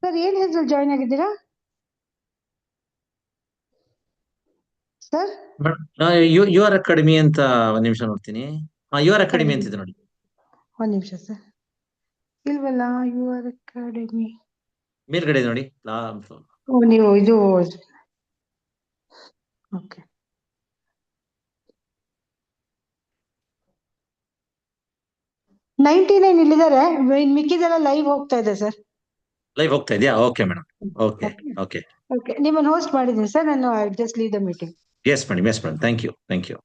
Sir ಏನ್ ಹೆಸರು join ಆಗಿದ್ದೀರಾ ಸರ್? ಯು ಆರ್ ಅಕಾಡೆಮಿ ಅಂತ ಒಂದ್ ನಿಮಿಷ ನೋಡ್ತೀನಿ. ಯು ಆರ್ ಅಕಾಡೆಮಿ ಅಂತಿದೆ ನೋಡಿ. ಒಂದ್ ನಿಮಿಷ ಸರ್. ಇಲ್ವಲ್ಲ ಯು ಆರ್ ಅಕಾಡೆಮಿ. ಮೇಲ್ಗಡೆ ನೋಡಿ. ನೀವು ಇದು ಓಕೆ. $99 ಇಲ್ಲಿದ್ದಾರೆ. ಮಿಕ್ಕಿದೆಲ್ಲ ಲೈವ್ ಹೋಗ್ತಾ ಇದೆ ಸರ್. ಲೈವ್ ಹೋಗ್ತಾ ಇದೆಯಾ? Okay madam. Okay okay okay, ನಿಮ್ಮನ್ನು ಹೋಸ್ಟ್ ಮಾಡಿದ್ದೀನಿ ಸರ್. ನಾನು just leave the meeting. Yes madam, yes madam. Thank you, thank you.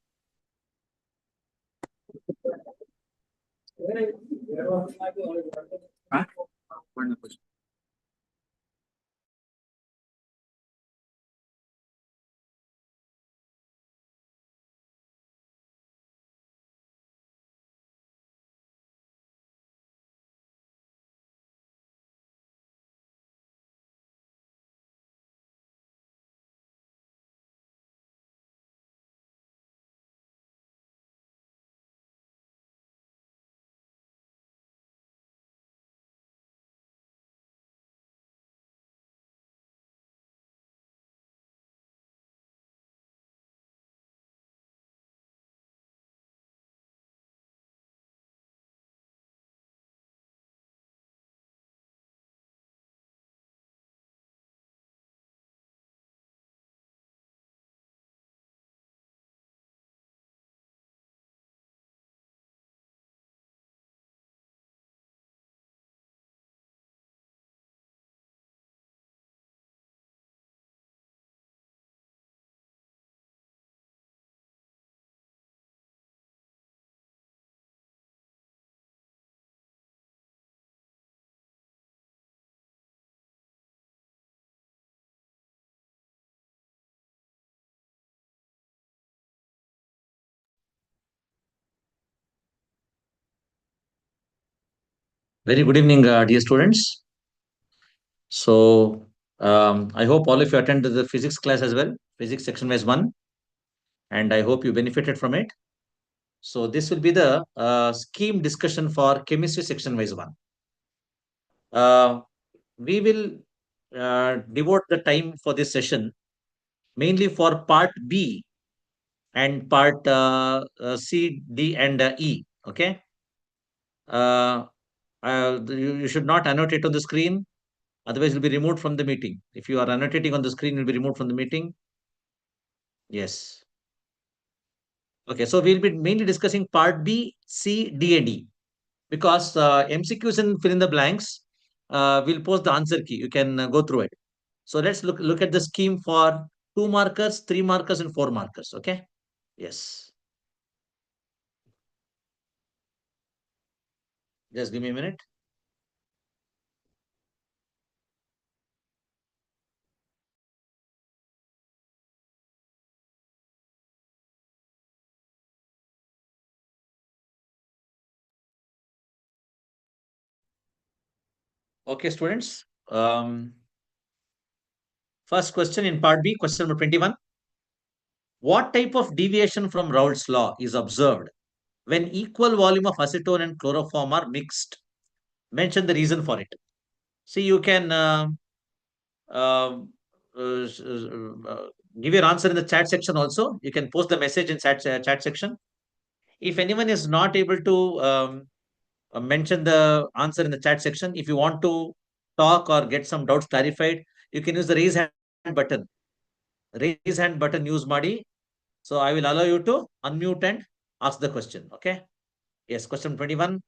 Very good evening, dear students. So, I hope all of you attended the physics class as well, physics section wise 1, and I hope you benefited from it. So, this will be the scheme discussion for chemistry section wise 1. We will devote the time for this session mainly for part B and part C, D, and E. Okay. You should not annotate on the screen. Otherwise, you'll be removed from the meeting. If you are annotating on the screen, you'll be removed from the meeting. Yes. Okay, so we'll be mainly discussing part B, C, D, and E. Because MCQs and fill in the blanks, we'll post the answer key. You can go through it. So let's look at the scheme for 2 markers, 3 markers, and 4 markers. Okay. Yes. Just give me a minute. Okay, students. First question in part B, question number 21. What type of deviation from Raoult's law is observed when equal volume of acetone and chloroform are mixed? Mention the reason for it. See, you can give your answer in the chat section also. You can post the message in chat section. If anyone is not able to mention the answer in the chat section, if you want to talk or get some doubts clarified, you can use the raise hand button. Raise hand button use Madi. So I will allow you to unmute and ask the question. Okay. Yes, question 21.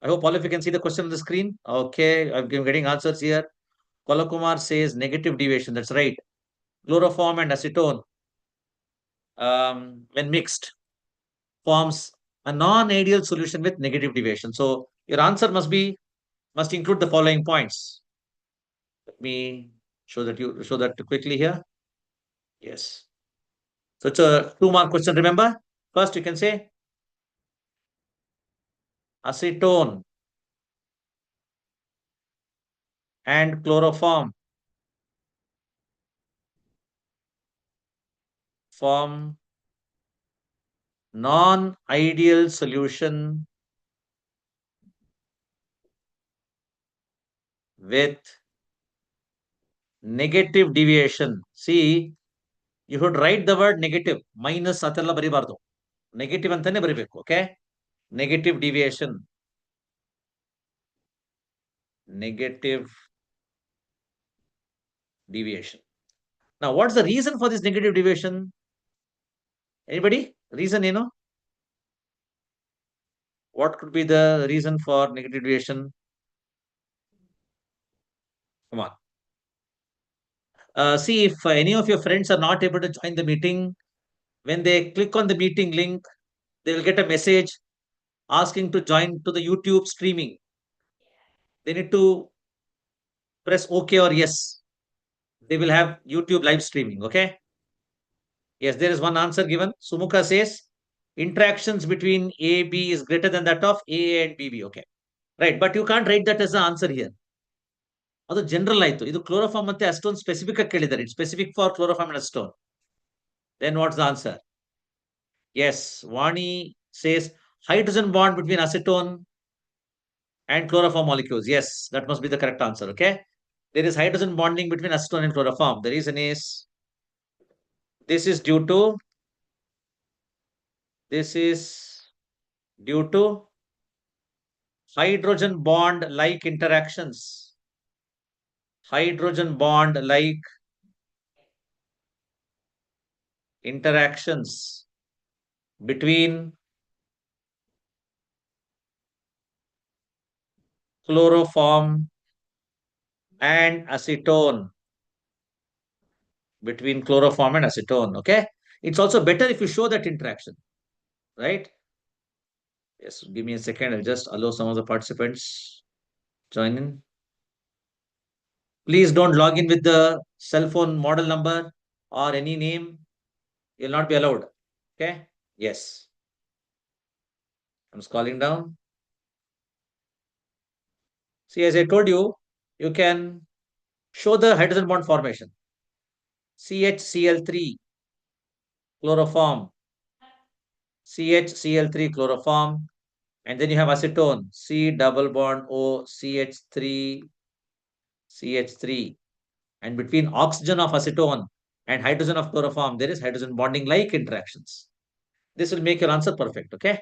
I hope all of you can see the question on the screen. Okay, I'm getting answers here. Kolakumar says negative deviation. That's right. Chloroform and acetone, when mixed, forms a non-ideal solution with negative deviation. So your answer must include the following points. Let me show that quickly here. Yes. So it's a 2-mark question. Remember, first you can say acetone and chloroform form non-ideal solution with negative deviation. See, you should write the word negative. Minus atella baribardu. Negative antane baribeku. Okay. Negative deviation. Negative deviation. Now, what's the reason for this negative deviation? Anybody? Reason, what could be the reason for negative deviation? Come on. See, if any of your friends are not able to join the meeting, when they click on the meeting link, they will get a message asking to join to the YouTube streaming. They need to press OK or yes. They will have YouTube live streaming. Okay. Yes, there is one answer given. Sumuka says interactions between AB is greater than that of AA and BB. Okay. Right. But you can't write that as an answer here. ಅದು general ಆಯ್ತು. ಇದು chloroform ಮತ್ತೆ Ashton specific ಆಗಿ ಕೇಳಿದ್ದಾರೆ. It specific for chloroform and Ashton. Then what's the answer? Yes, Vani says hydrogen bond between acetone and chloroform molecules. Yes, that must be the correct answer. Okay. There is hydrogen bonding between acetone and chloroform. The reason is this is due to hydrogen bond like interactions. Hydrogen bond like interactions between chloroform and acetone. Between chloroform and acetone. Okay. It's also better if you show that interaction. Right. Yes. Give me a second. I'll just allow some of the participants join in. Please don't log in with the cell phone model number or any name. You'll not be allowed. Okay. Yes. I'm scrolling down. See, as I told you, you can show the hydrogen bond formation. CHCl3 chloroform. CHCl3 chloroform. And then you have acetone. C double bond O CH3. And between oxygen of acetone and hydrogen of chloroform, there is hydrogen bonding like interactions. This will make your answer perfect. Okay.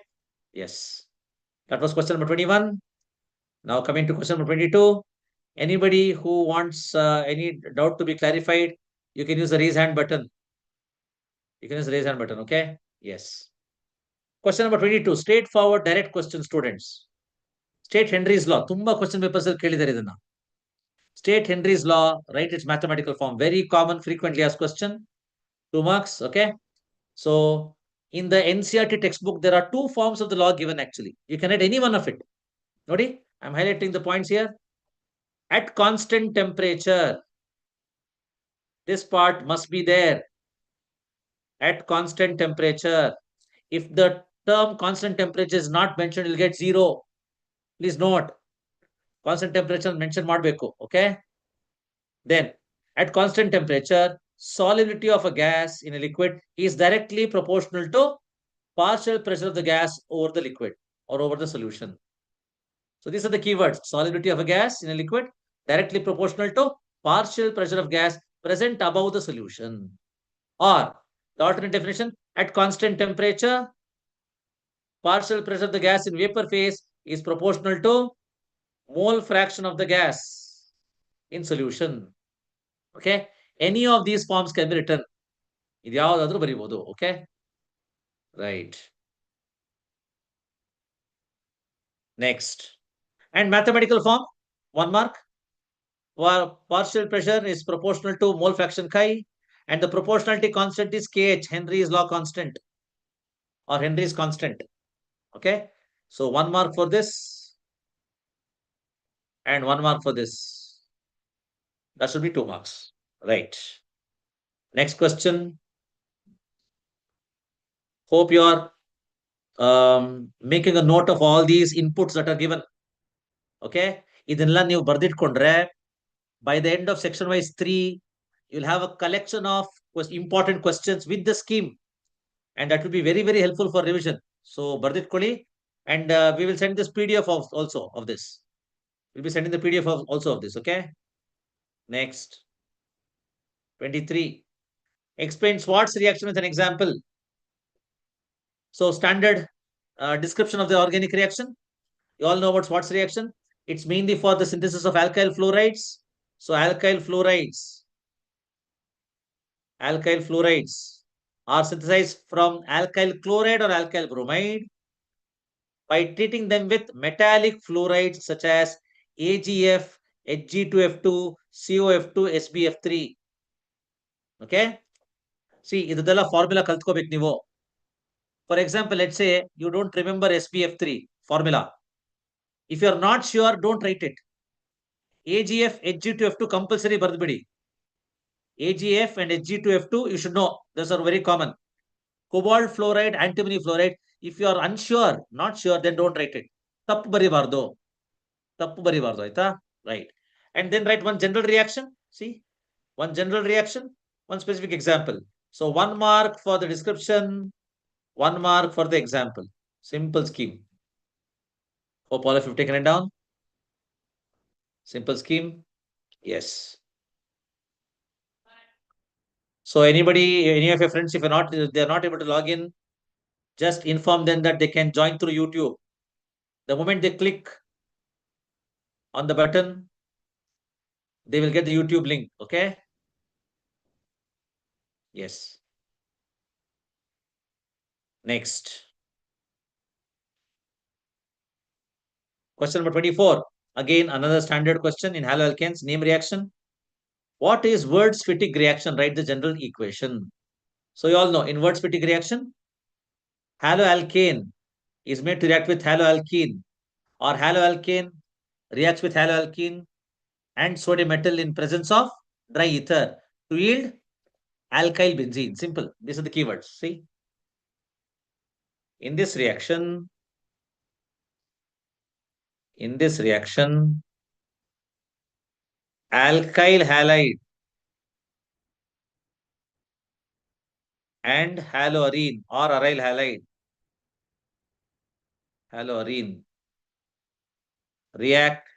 Yes. That was question number 21. Now coming to question number 22. Anybody who wants any doubt to be clarified, you can use the raise hand button. You can use the raise hand button. Okay. Yes. Question number 22. Straightforward direct question, students. State Henry's law. Tumba question papers ಕೇಳಿದ್ದಾರೆ ಇದನ್ನ. State Henry's law, write its mathematical form. Very common, frequently asked question. 2 marks. Okay. So in the NCERT textbook, there are 2 forms of the law given actually. You can write any one of it. Nodi, I'm highlighting the points here. At constant temperature, this part must be there. At constant temperature. If the term constant temperature is not mentioned, you'll get 0. Please note. Constant temperature mention ಮಾಡಬೇಕು. Okay. Then, at constant temperature, solubility of a gas in a liquid is directly proportional to partial pressure of the gas over the liquid or over the solution. So these are the keywords. Solubility of a gas in a liquid directly proportional to partial pressure of gas present above the solution. Or the alternate definition, at constant temperature, partial pressure of the gas in vapor phase is proportional to mole fraction of the gas in solution. Okay. Any of these forms can be written. ಇದ್ಯಾವುದಾದ್ರೂ ಬರೀಬಹುದು. Okay. Right. Next. And mathematical form, 1 mark. Partial pressure is proportional to mole fraction chi, and the proportionality constant is Kh, Henry's law constant or Henry's constant. Okay. So 1 mark for this and 1 mark for this. That should be 2 marks. Right. Next question. Hope you are making a note of all these inputs that are given. Okay. ಇದನ್ನೆಲ್ಲ ನೀವು ಬರ್ದಿಟ್ಕೊಂಡ್ರೆ by the end of section wise 3, you'll have a collection of important questions with the scheme. And that will be very, very helpful for revision. So, ಬರ್ದಿಟ್ಕೊಳ್ಳಿ. And we will send this PDF also of this. We'll be sending the PDF also of this, okay? Next. 23. Explain Schwartz reaction with an example. So standard description of the organic reaction. You all know about Schwartz reaction. It's mainly for the synthesis of alkyl fluorides. So alkyl fluorides are synthesized from alkyl chloride or alkyl bromide by treating them with metallic fluorides such as AgF, Hg2F2, COF2, SbF3. Okay? See, ಇದೆಲ್ಲ formula ಕಲ್ತ್ಕೋಬೇಕು ನೀವು. For example, let's say you don't remember SbF3 formula. If you are not sure, don't write it. AgF, Hg2F2 compulsory ಬರ್ದ್ಬಿಡಿ. AgF and Hg2F2 you should know. Those are very common. Cobalt fluoride, antimony fluoride. If you are unsure, not sure, then don't write it. ತಪ್ಪು ಬರಿಬಾರ್ದು ಆಯ್ತಾ? Right. And then write one general reaction. See, one general reaction, one specific example. So 1 mark for the description, 1 mark for the example. Simple scheme. Hope all of you have taken it down. Simple scheme. Yes. So anybody, any of your friends, if they're not able to log in, just inform them that they can join through YouTube. The moment they click on the button, they will get the YouTube link. Okay. Yes. Next. Question number 24. Again, another standard question in haloalkanes. Name reaction. What is Wurtz-Fittig reaction? Write the general equation. So you all know, in Wurtz-Fittig reaction, haloalkane is made to react with haloalkene, or haloalkane reacts with haloalkene and sodium metal in presence of dry ether to yield alkyl benzene. Simple. These are the keywords. See, in this reaction, alkyl halide and haloarine or aryl haloarine react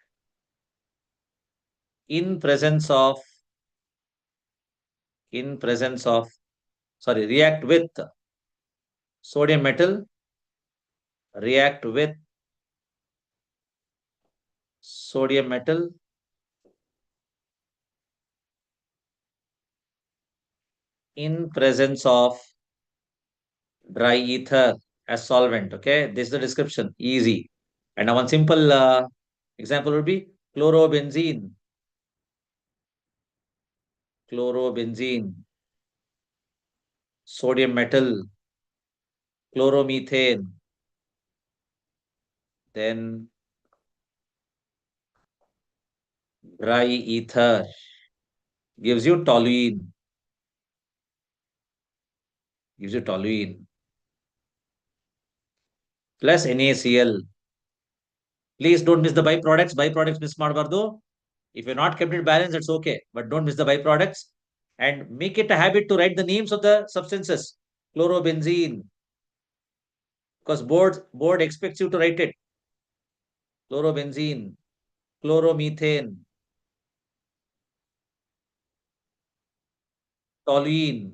in presence of react with sodium metal, in presence of dry ether as solvent. Okay, this is the description. Easy. And now one simple example would be chlorobenzene, sodium metal, chloromethane, then dry ether gives you toluene. Plus NaCl. Please don't miss the byproducts. Byproducts miss ಮಾಡಬಾರ್ದು. If you're not kept it balanced, it's okay. But don't miss the byproducts. And make it a habit to write the names of the substances. Chlorobenzene. Because board expects you to write it. Chlorobenzene. Chloromethane. Toluene.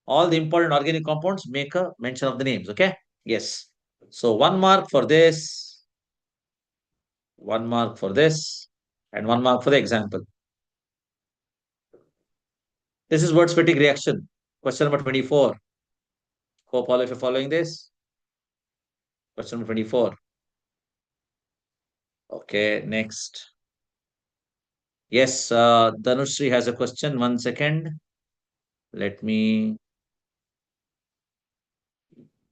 All the important organic compounds make a mention of the names. Okay. Yes. So 1 mark for this. 1 mark for this. And 1 mark for the example. This is Wurtz-Fittig reaction. Question number 24. Hope all of you are following this. Question number 24. Okay, next. Yes, Dhanushri has a question. 1 second. Let me.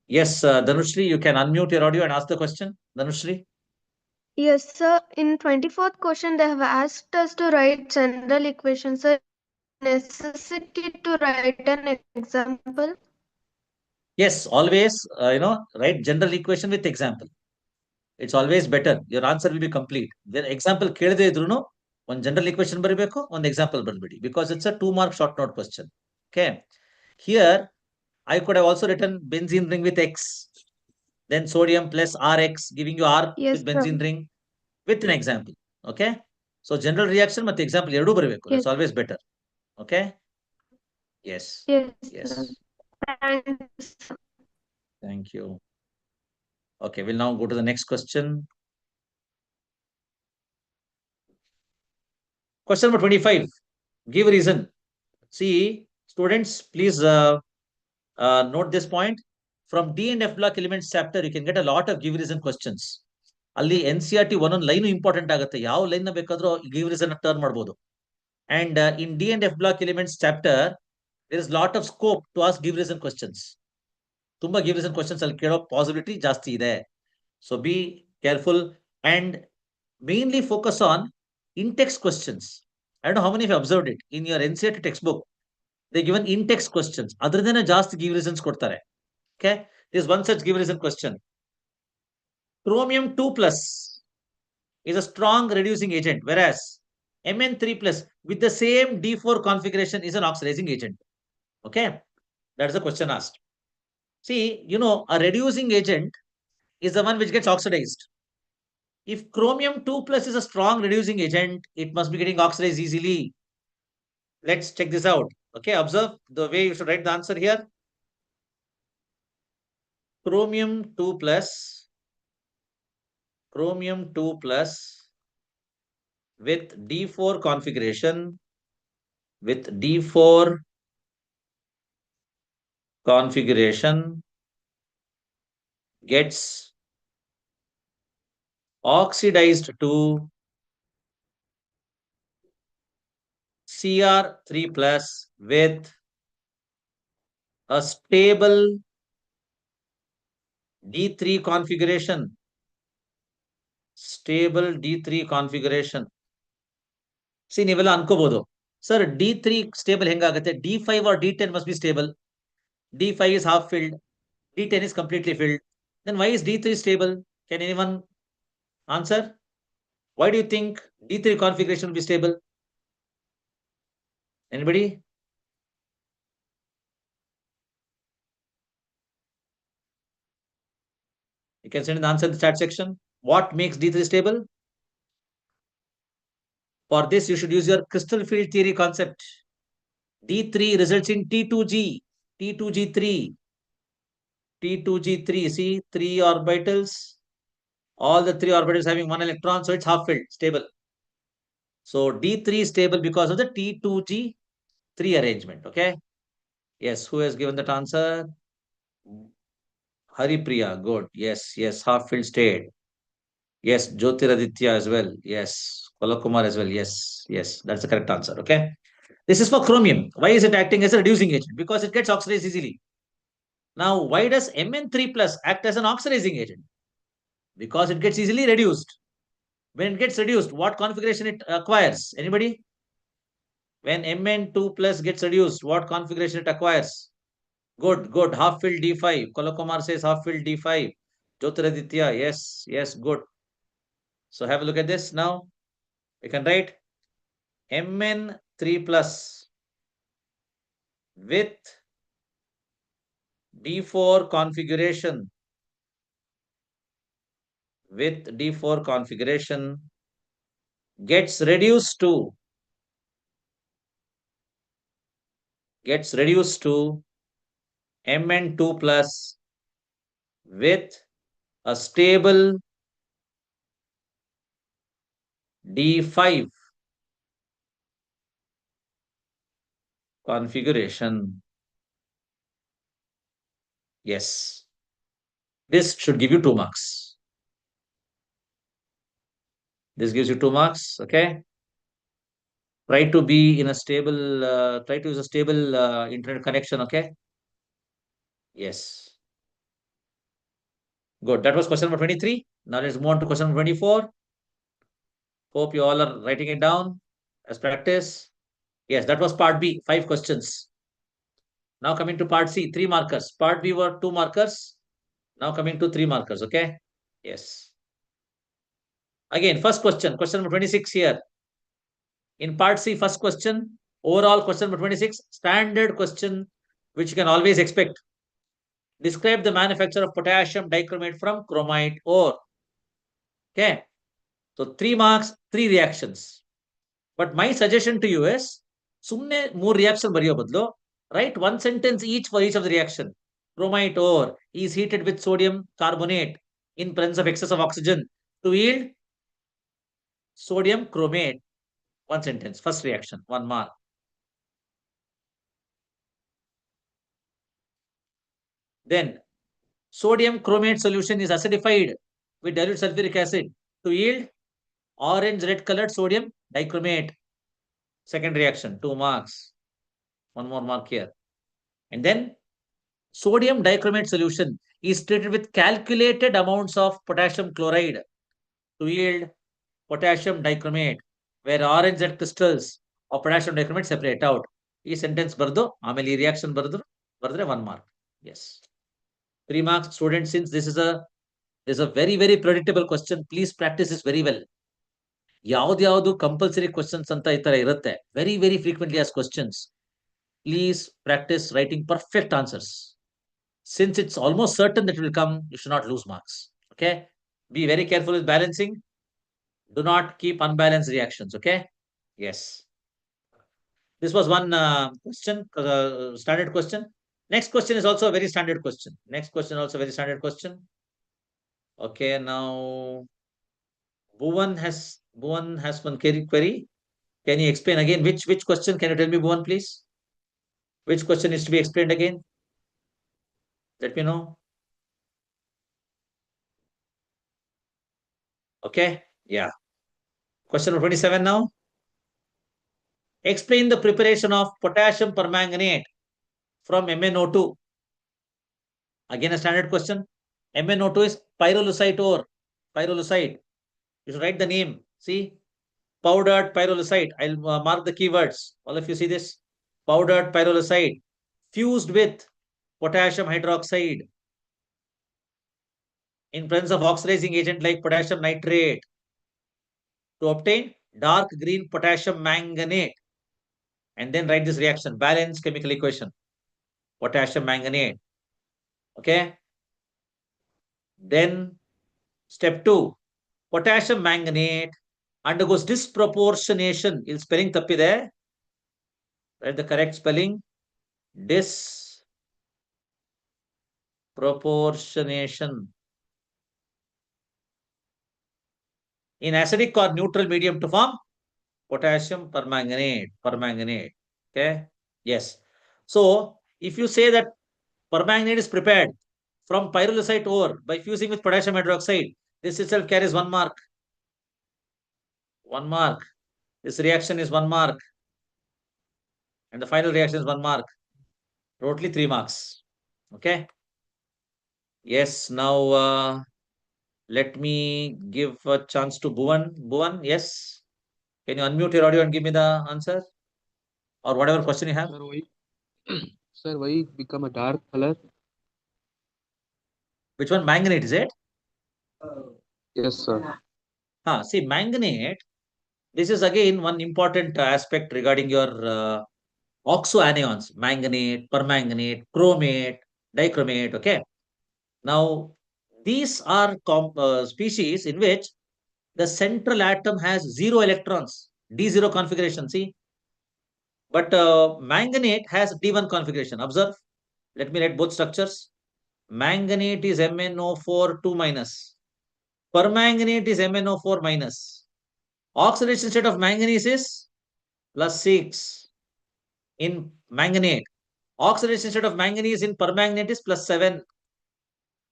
Yes, Dhanushri, you can unmute your audio and ask the question. Dhanushri. Yes, sir. In 24th question, they have asked us to write general equation. Sir, necessity to write an example? Yes, always, write general equation with example. It's always better. Your answer will be complete. The example ಕೇಳದೇ ಇದ್ರುನು one general equation ಬರಿಬೇಕು, one example ಬರ್ಬಿಡಿ, because it's a 2 mark short note question. Okay. Here, I could have also written benzene ring with X, then sodium plus Rx, giving you R Yes, with benzene sir. ring. with an example. Okay. So general reaction ಮತ್ತೆ example ಎರಡು ಬರಬೇಕು. That's always better. Okay. Yes. Yes, Yes. sir. Thanks. Thank you. Okay, we'll now go to the next question. Question number 25. Give a reason. See, students, please note this point. From D and F block elements chapter, you can get a lot of give reason questions. ಅಲ್ಲಿ NCERT ಒಂದೊಂದು line important ಆಗುತ್ತೆ. ಯಾವ line ಬೇಕಾದ್ರೂ give reason turn ಮಾಡಬಹುದು. And in D and F block elements chapter, there is lot of scope to ask give reason questions. ತುಂಬಾ give reason questions ಅಲ್ಲಿ ಕೇಳೋ possibility ಜಾಸ್ತಿ ಇದೆ. So be careful and mainly focus on in-text questions. I don't know how many of you observed it in your NCERT textbook. They given in-text questions. ಅದರದೇನೆ ಜಾಸ್ತಿ give reasons ಕೊಡ್ತಾರೆ. Okay, there is one such give reason question. Chromium 2 plus is a strong reducing agent, whereas Mn3 plus with the same D4 configuration is an oxidizing agent. Okay, that's the question asked. See, you know, a reducing agent is the one which gets oxidized. If chromium 2 plus is a strong reducing agent, it must be getting oxidized easily. Let's check this out. Okay, observe the way you should write the answer here. Chromium 2 plus with D4 configuration, gets oxidized to Cr3 plus with a stable D3 configuration. See, ನೀವೆಲ್ಲ ಅನ್ಕೋಬಹುದು, sir D3 stable ಹೆಂಗಾಗುತ್ತೆ? D5 or D10 must be stable. D5 is half filled, D10 is completely filled. Then why is D3 stable? Can anyone answer? Why do you think D3 configuration will be stable? Anybody? You can send an answer in the chat section. What makes D3 stable? For this, you should use your crystal field theory concept. D3 results in T2G, T2G3, T2G3. See, 3 orbitals. All the 3 orbitals having 1 electron, so it's half filled, stable. So D3 is stable because of the T2G3 arrangement. Okay. Yes, who has given that answer? Haripriya, good. Yes, half filled state. Yes, Jyotiraditya as well. Yes, Kolakumar as well. Yes, that's the correct answer. Okay. This is for chromium. Why is it acting as a reducing agent? Because it gets oxidized easily. Now, why does Mn3 plus act as an oxidizing agent? Because it gets easily reduced. When it gets reduced, what configuration it acquires? Anybody? When Mn2 plus gets reduced, what configuration it acquires? Good. Half filled D5. Kolakumar says half filled D5. Jyotiraditya, yes, good. So have a look at this now. We can write Mn3 plus with D4 configuration gets reduced to Mn2 plus with a stable D5 configuration. Yes. This should give you 2 marks. This gives you 2 marks. Okay. Try to be in a stable, try to use a stable internet connection. Okay. Yes. Good. That was question number 23. Now let's move on to question number 24. Hope you all are writing it down as practice. Yes, that was part B, 5 questions. Now coming to part C, 3 markers. Part B were 2 markers. Now coming to 3 markers. Okay. Yes. Again, first question number 26 here. In part C, first question, overall question number 26, standard question, which you can always expect. Describe the manufacture of potassium dichromate from chromite ore. Okay. So 3 marks, 3 reactions. But my suggestion to you is, sumne more reaction bariyo badlo, write one sentence each for each of the reaction. Chromite ore is heated with sodium carbonate in presence of excess of oxygen to yield sodium chromate. One sentence, first reaction, 1 mark. Then sodium chromate solution is acidified with dilute sulfuric acid to yield orange red colored sodium dichromate. Second reaction, 2 marks. One more mark here. And then sodium dichromate solution is treated with calculated amounts of potassium chloride to yield potassium dichromate, where orange red crystals of potassium dichromate separate out. ಈ sentence ಬರ್ದು ಆಮೇಲೆ ಈ reaction ಬರೆದ್ರೆ 1 mark. Yes. 3 marks. Students, since this is a very, very predictable question, please practice this very well. ಯಾವ್ದು compulsory questions ಅಂತ ಈ ತರ ಇರುತ್ತೆ, very very frequently as questions. Please practice writing perfect answers. Since it's almost certain that it will come, you should not lose marks. Okay? Be very careful with balancing. Do not keep unbalanced reactions. Okay? Yes. This was one question, standard question. Next question is also a very standard question. Next question also very standard question. Okay, now Bhuvan has one query. Can you explain again which question? Can you tell me, Bhuvan, please? Which question is to be explained again? Let me know. Okay, yeah. Question number 27 now. Explain the preparation of potassium permanganate from MnO2. Again, a standard question. MnO2 is pyrolusite ore. Pyrolusite. You should write the name. See, powdered pyrolusite. I'll mark the keywords. All of you see this? Powdered pyrolusite fused with potassium hydroxide in presence of oxidizing agent like potassium nitrate to obtain dark green potassium manganate. And then write this reaction, balance chemical equation, potassium manganate. Okay. Then step 2, potassium manganate undergoes disproportionation. Il spelling tappide. Write the correct spelling. Disproportionation in acidic or neutral medium to form potassium permanganate. Okay. Yes. So if you say that permanganate is prepared from pyrolusite ore by fusing with potassium hydroxide, this itself carries 1 mark. 1 mark. This reaction is 1 mark. And the final reaction is 1 mark. Totally 3 marks. Okay. Yes. Now let me give a chance to Bhuvan. Bhuvan, yes. Can you unmute your audio and give me the answer? Or whatever question you have? Sir, why become a dark color? Which one? Manganate, is it? Yes, sir. See, manganate, this is again one important aspect regarding your oxoanions, manganate, permanganate, chromate, dichromate. Okay. Now, these are species in which the central atom has 0 electrons, D0 configuration. See, but manganate has D1 configuration. Observe. Let me write both structures. Manganate is MnO4 2 minus. Permanganate is MnO4 minus. Oxidation state of manganese is +6 in manganate. Oxidation state of manganese in permanganate is +7.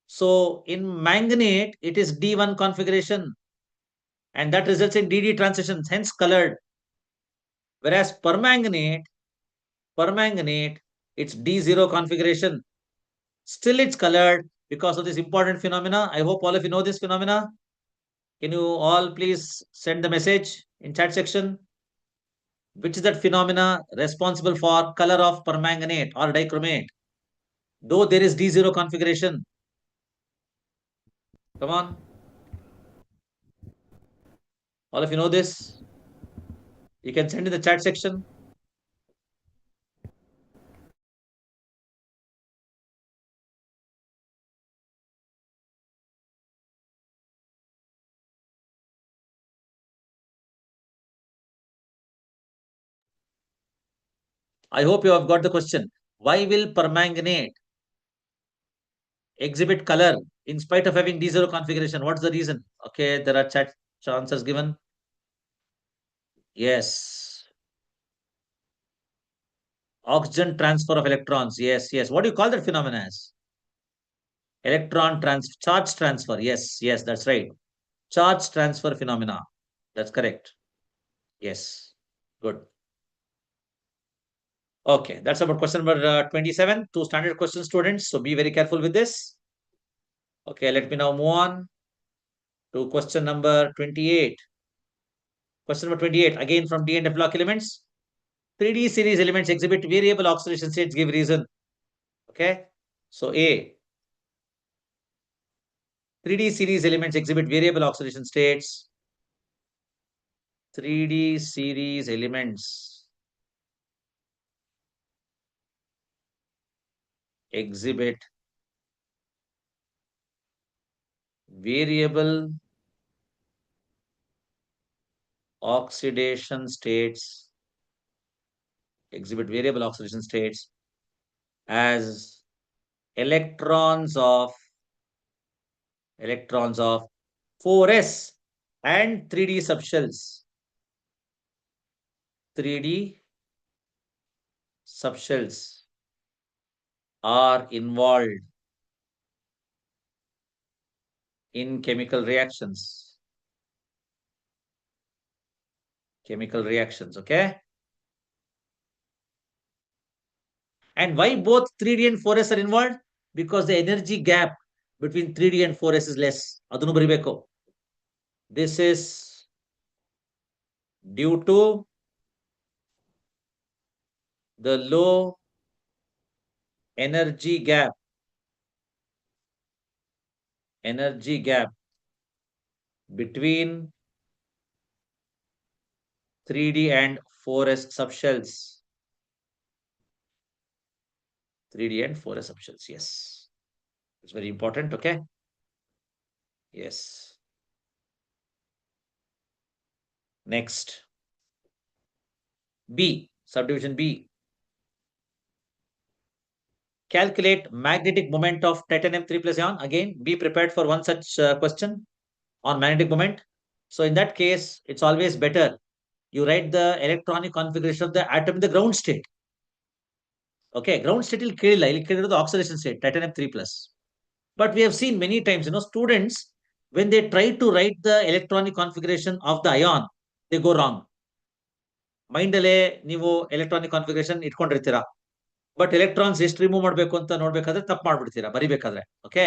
So in manganate, it is D1 configuration, and that results in DD transitions, hence colored. Whereas permanganate, it's D0 configuration. Still it's colored because of this important phenomena. I hope all of you know this phenomena. Can you all please send the message in chat section? Which is that phenomena responsible for color of permanganate or dichromate, though there is D0 configuration? Come on. All of you know this. You can send in the chat section. I hope you have got the question. Why will permanganate exhibit color in spite of having D0 configuration? What's the reason? Okay, there are chat answers given. Yes. Oxygen transfer of electrons. Yes, yes. What do you call that phenomenon as? Charge transfer. Yes, yes, that's right. Charge transfer phenomena. That's correct. Yes. Good. Okay, that's about question number 27. Two standard questions, students. So be very careful with this. Okay, let me now move on to question number 28. Question number 28, again from D and F block elements. 3D series elements exhibit variable oxidation states, give reason. Okay, so A. 3D series elements exhibit variable oxidation states. 3D series elements exhibit variable oxidation states as electrons of 4s and 3D subshells. 3D subshells are involved in chemical reactions. Okay? And why both 3D and 4s are involved? Because the energy gap between 3D and 4s is less. Adunu baribeko. This is due to the low energy gap between 3D and 4s subshells. 3D and 4s subshells. Yes. It's very important. Okay. Yes. Next. B. Subdivision B. Calculate magnetic moment of titanium 3 plus ion. Again, be prepared for one such question on magnetic moment. So in that case, it's always better you write the electronic configuration of the atom in the ground state. Okay, ground state will kill the oxidation state, titanium 3 plus. But we have seen many times, students, when they try to write the electronic configuration of the ion, they go wrong. Mind ಅಲ್ಲೇ ನೀವು electronic configuration ಇಟ್ಕೊಂಡಿರ್ತೀರಾ, but electrons ಎಷ್ಟು remove ಮಾಡಬೇಕು ಅಂತ ನೋಡ್ಬೇಕಾದ್ರೆ ತಪ್ಪು ಮಾಡ್ಬಿಡ್ತೀರಾ ಬರಿಬೇಕಾದ್ರೆ. Okay,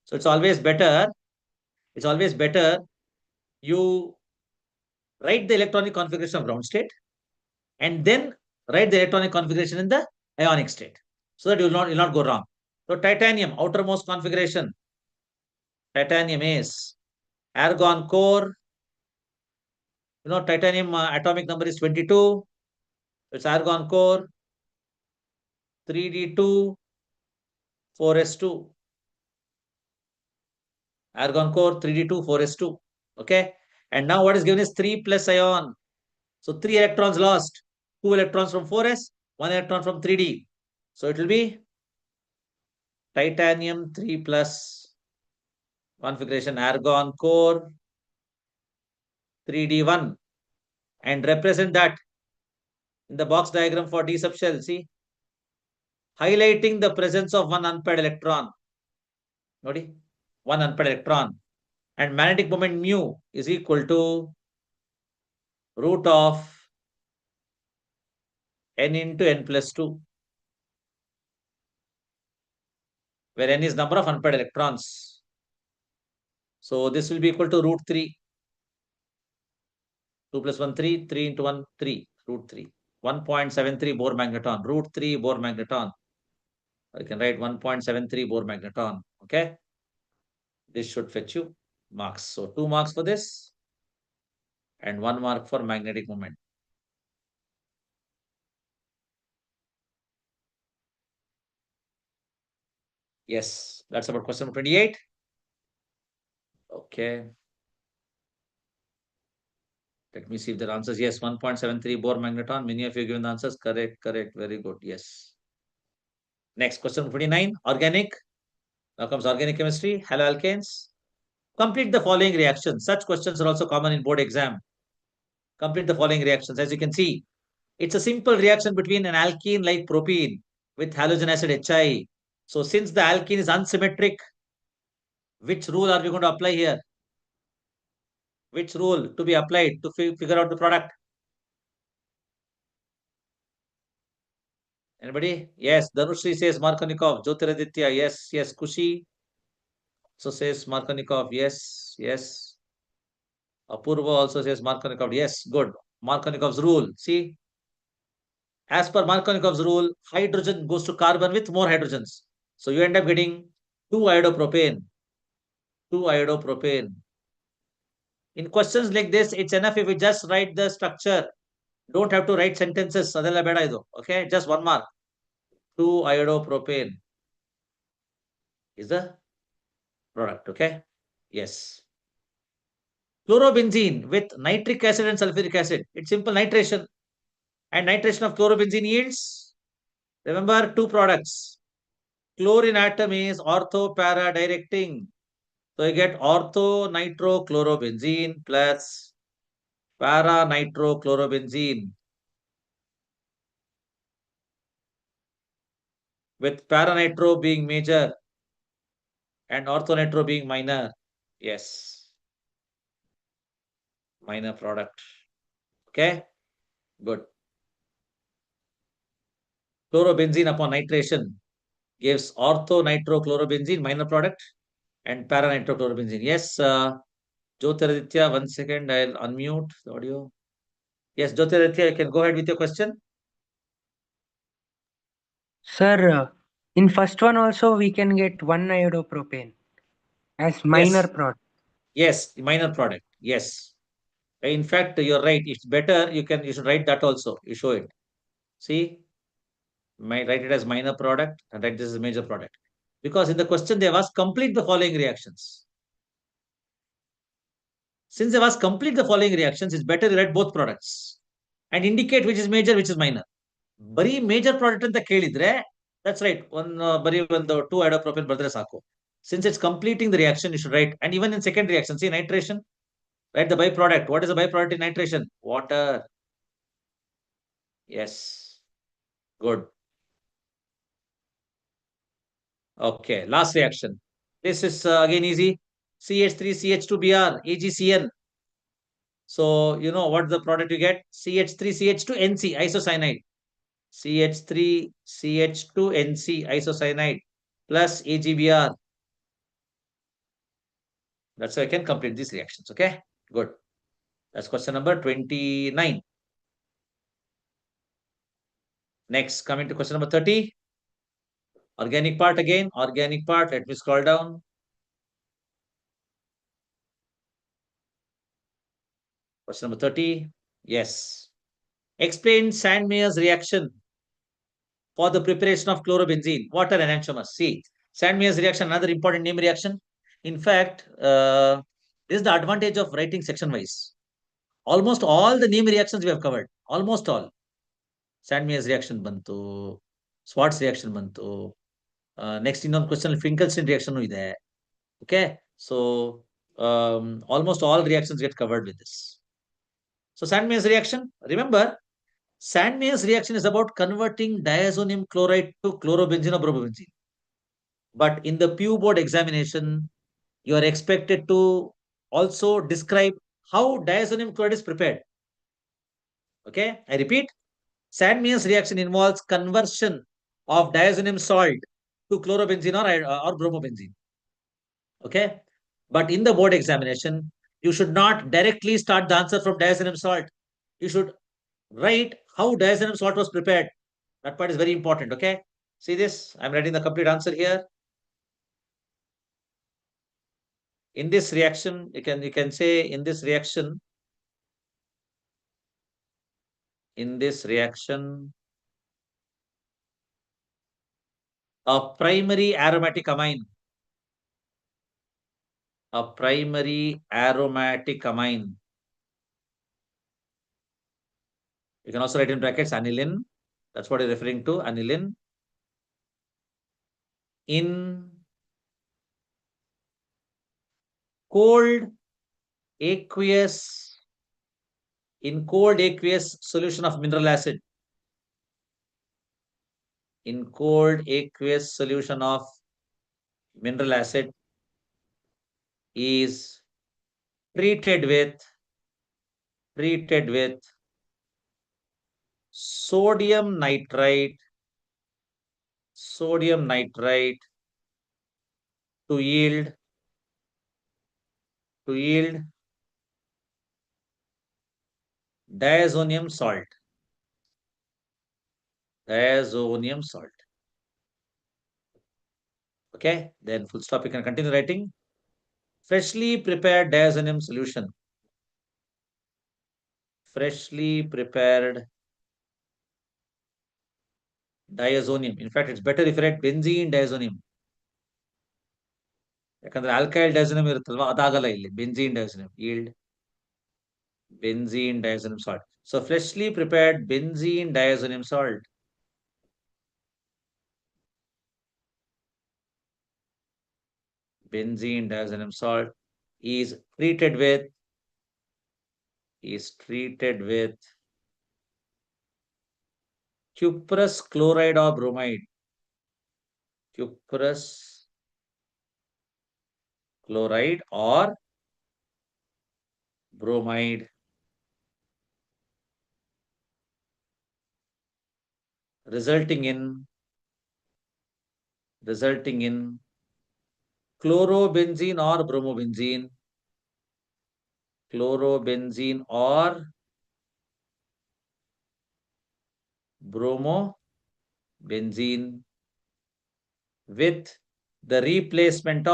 so it's always better you write the electronic configuration of ground state and then write the electronic configuration in the ionic state, so that you will not go wrong. So titanium outermost configuration, titanium is argon core. Titanium atomic number is 22. It's argon core, 3d2, 4s2. Argon core, 3d2, 4s2. Okay, and now what is given is 3 plus ion. So 3 electrons lost, 2 electrons from 4s, 1 electron from 3d. So it will be titanium 3 plus configuration, argon core 3d1, and represent that in the box diagram for d subshell. See, highlighting the presence of one unpaired electron. Nodi, one unpaired electron, and magnetic moment mu is equal to root of n into n plus 2, where n is number of unpaired electrons. So this will be equal to root 3. 2 plus 1, 3. 3 into 1, 3. Root 3. 1.73 Bohr magneton. Root 3 Bohr magneton. I can write 1.73 Bohr magneton. Okay. This should fetch you marks. So 2 marks for this and 1 mark for magnetic moment. Yes, that's about question number 28. Okay. Let me see if there are answers. Yes, 1.73 Bohr magneton. Many of you given the answers. Correct, correct. Very good. Yes. Next question 29. Organic. Now comes organic chemistry. Haloalkanes. Complete the following reactions. Such questions are also common in board exam. Complete the following reactions. As you can see, it's a simple reaction between an alkene like propene with halogen acid HI. So since the alkene is unsymmetric, which rule are we going to apply here? Which rule to be applied to figure out the product? Anybody? Yes, Dhanushri says Markovnikov. Jyotiraditya, yes, yes. Kushi also says Markovnikov, yes, yes. Apurva also says Markovnikov, yes, good. Markovnikov's rule. See, as per Markovnikov's rule, hydrogen goes to carbon with more hydrogens. So you end up getting 2-iodopropane. 2-iodopropane. In questions like this, it's enough if you just write the structure. Don't have to write sentences. Okay, just 1 mark. 2-iodopropane is the product. Okay. Yes. Chlorobenzene with nitric acid and sulfuric acid. It's simple nitration. And nitration of chlorobenzene yields, remember, 2 products. Chlorine atom is ortho-para directing. So you get ortho-nitrochlorobenzene plus para-nitrochlorobenzene. With para-nitro being major and ortho-nitro being minor. Yes. Minor product. Okay. Good. Chlorobenzene upon nitration gives ortho-nitrochlorobenzene minor product and para-nitrochlorobenzene. Yes, Jyotiraditya, 1 second, I'll unmute the audio. Yes, Jyotiraditya, you can go ahead with your question. Sir, in first one also we can get 1-iodopropane as minor product. Yes, minor product. Yes. In fact, you're right. It's better. You should write that also. You show it. See, write it as minor product and write this as major product. Because in the question they have asked complete the following reactions. Since they've asked complete the following reactions, it's better to write both products and indicate which is major, which is minor. Bari major product ಅಂತ ಕೇಳಿದ್ರೆ, that's right. Bari ಒಂದು 2-iodopropane ಬರೆದ್ರೆ ಸಾಕು. Since it's completing the reaction, you should write. And even in second reaction, see nitration, write the byproduct. What is the byproduct in nitration? Water. Yes. Good. Okay. Last reaction. This is again easy. CH3CH2Br, AgCN. So you know what the product you get? CH3CH2NC, isocyanide. CH3CH2NC, isocyanide plus AgBr. That's how I can complete these reactions. Okay, good. That's question number 29. Next, coming to question number 30. Organic part again. Organic part. Let me scroll down. Question number 30. Yes. Explain Sandmeyer's reaction for the preparation of chlorobenzene, water enantiomers. See, Sandmeyer's reaction, another important name reaction. In fact, this is the advantage of writing section wise. Almost all the name reactions we have covered. Almost all. Sandmeyer's reaction bantu. Swartz reaction bantu. Next ಇನ್ನೊಂದು question Finkelstein reaction ಇದೆ. Okay. So almost all reactions get covered with this. So Sandmeyer's reaction, remember, Sandmeyer's reaction is about converting diazonium chloride to chlorobenzene or bromobenzene. But in the PU board examination, you are expected to also describe how diazonium chloride is prepared. Okay, I repeat, Sandmeyer's reaction involves conversion of diazonium salt to chlorobenzene or bromobenzene. Okay, but in the board examination, you should not directly start the answer from diazonium salt. You should write how diazonium salt was prepared. That part is very important. Okay, see this, I'm writing the complete answer here. In this reaction, you can say in this reaction, a primary aromatic amine You can also write in brackets aniline. That's what you're referring to, aniline. In cold aqueous solution of mineral acid. In cold aqueous solution of mineral acid is treated with sodium nitrite to yield diazonium salt. Okay, then full stop. You can continue writing. Freshly prepared diazonium solution. Freshly prepared diazonium. In fact, it's better if you write benzene diazonium. ಯಾಕಂದ್ರೆ alkyl diazonium ಇರುತ್ತಲ್ವಾ, ಅದಾಗಲ್ಲ ಇಲ್ಲಿ. Benzene diazonium, yield benzene diazonium salt. So freshly prepared benzene diazonium salt is treated with cuprous chloride or bromide. Cuprous chloride or bromide, resulting in chlorobenzene or bromobenzene. With the replacement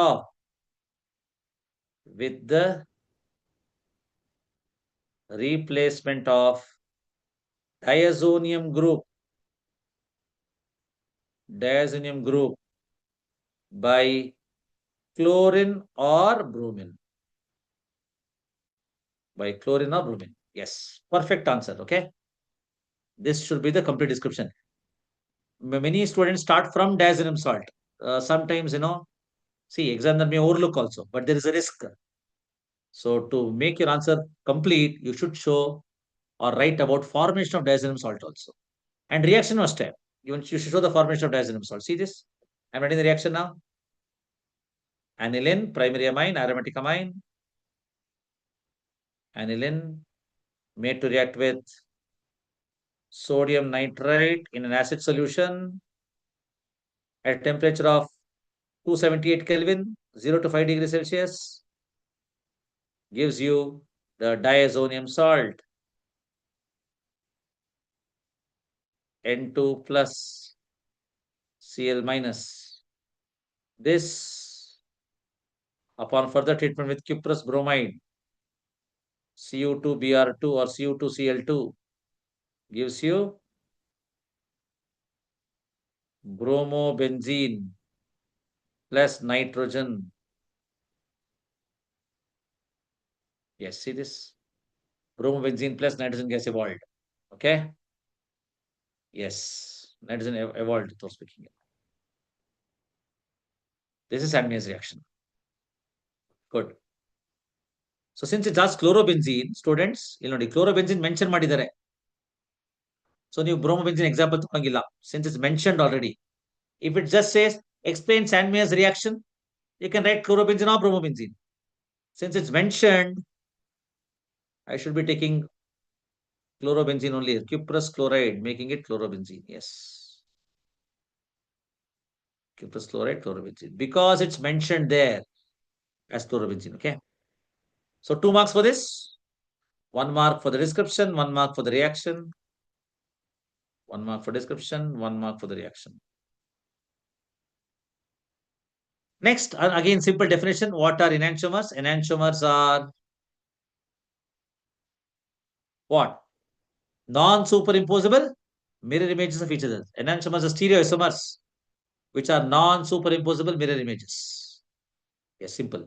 of diazonium group by chlorine or bromine. Yes, perfect answer. Okay, this should be the complete description. Many students start from diazonium salt. Sometimes, see, examiner may overlook also, but there is a risk. So to make your answer complete, you should show or write about formation of diazonium salt also. And reaction must have. You should show the formation of diazonium salt. See this? I'm writing the reaction now. Aniline, primary amine, aromatic amine. Aniline made to react with sodium nitrite in an acid solution at a temperature of 278 Kelvin, 0 to 5 degrees Celsius, gives you the diazonium salt, N2 plus Cl minus. This, upon further treatment with cuprous bromide, Cu2Br2 or Cu2Cl2, gives you bromobenzene plus nitrogen. Yes, see this? Bromobenzene plus nitrogen gas evolved. Okay? Yes, nitrogen evolved, though speaking. This is Sandmeyer's reaction. Good. So since it has chlorobenzene, students, chlorobenzene mention ಮಾಡಿದ್ದಾರೆ. So ನೀವು bromobenzene example ತಗೊಂಗಿಲ್ಲ, since it's mentioned already. If it just says explain Sandmeyer's reaction, you can write chlorobenzene or bromobenzene. Since it's mentioned, I should be taking chlorobenzene only, cuprous chloride, making it chlorobenzene. Yes. Cuprous chloride, chlorobenzene, because it's mentioned there as chlorobenzene. Okay. So 2 marks for this. 1 mark for the description, 1 mark for the reaction. 1 mark for description, 1 mark for the reaction. Next, again, simple definition. What are enantiomers? Enantiomers are what? Non-superimposable mirror images of each other. Enantiomers are stereoisomers, which are non-superimposable mirror images. Yes, simple.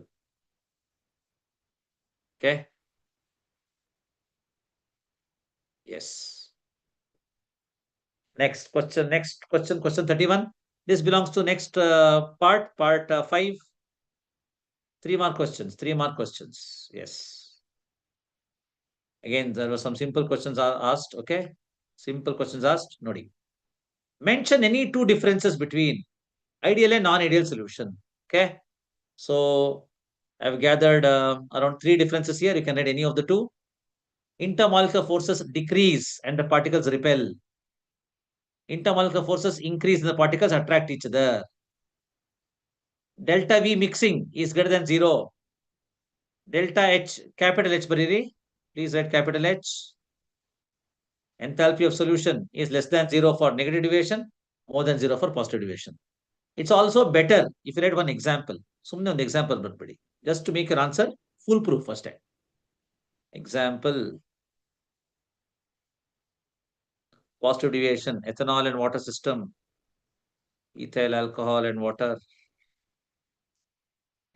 Okay. Yes. Next question, question 31. This belongs to next part 5. 3 more questions. Yes. Again, there were some simple questions asked. Okay. Simple questions asked. Nodi. Mention any two differences between ideal and non-ideal solution. Okay. So I've gathered around 3 differences here. You can write any of the two. Intermolecular forces decrease and the particles repel. Intermolecular forces increase and the particles attract each other. Delta V mixing is greater than 0. Delta H, capital H, Bariri. Please write capital H. Enthalpy of solution is less than 0 for negative deviation, more than 0 for positive deviation. It's also better if you write one example. Sumne one example, everybody. Just to make your answer foolproof first time. Example. Positive deviation, ethanol and water system. Ethyl alcohol and water.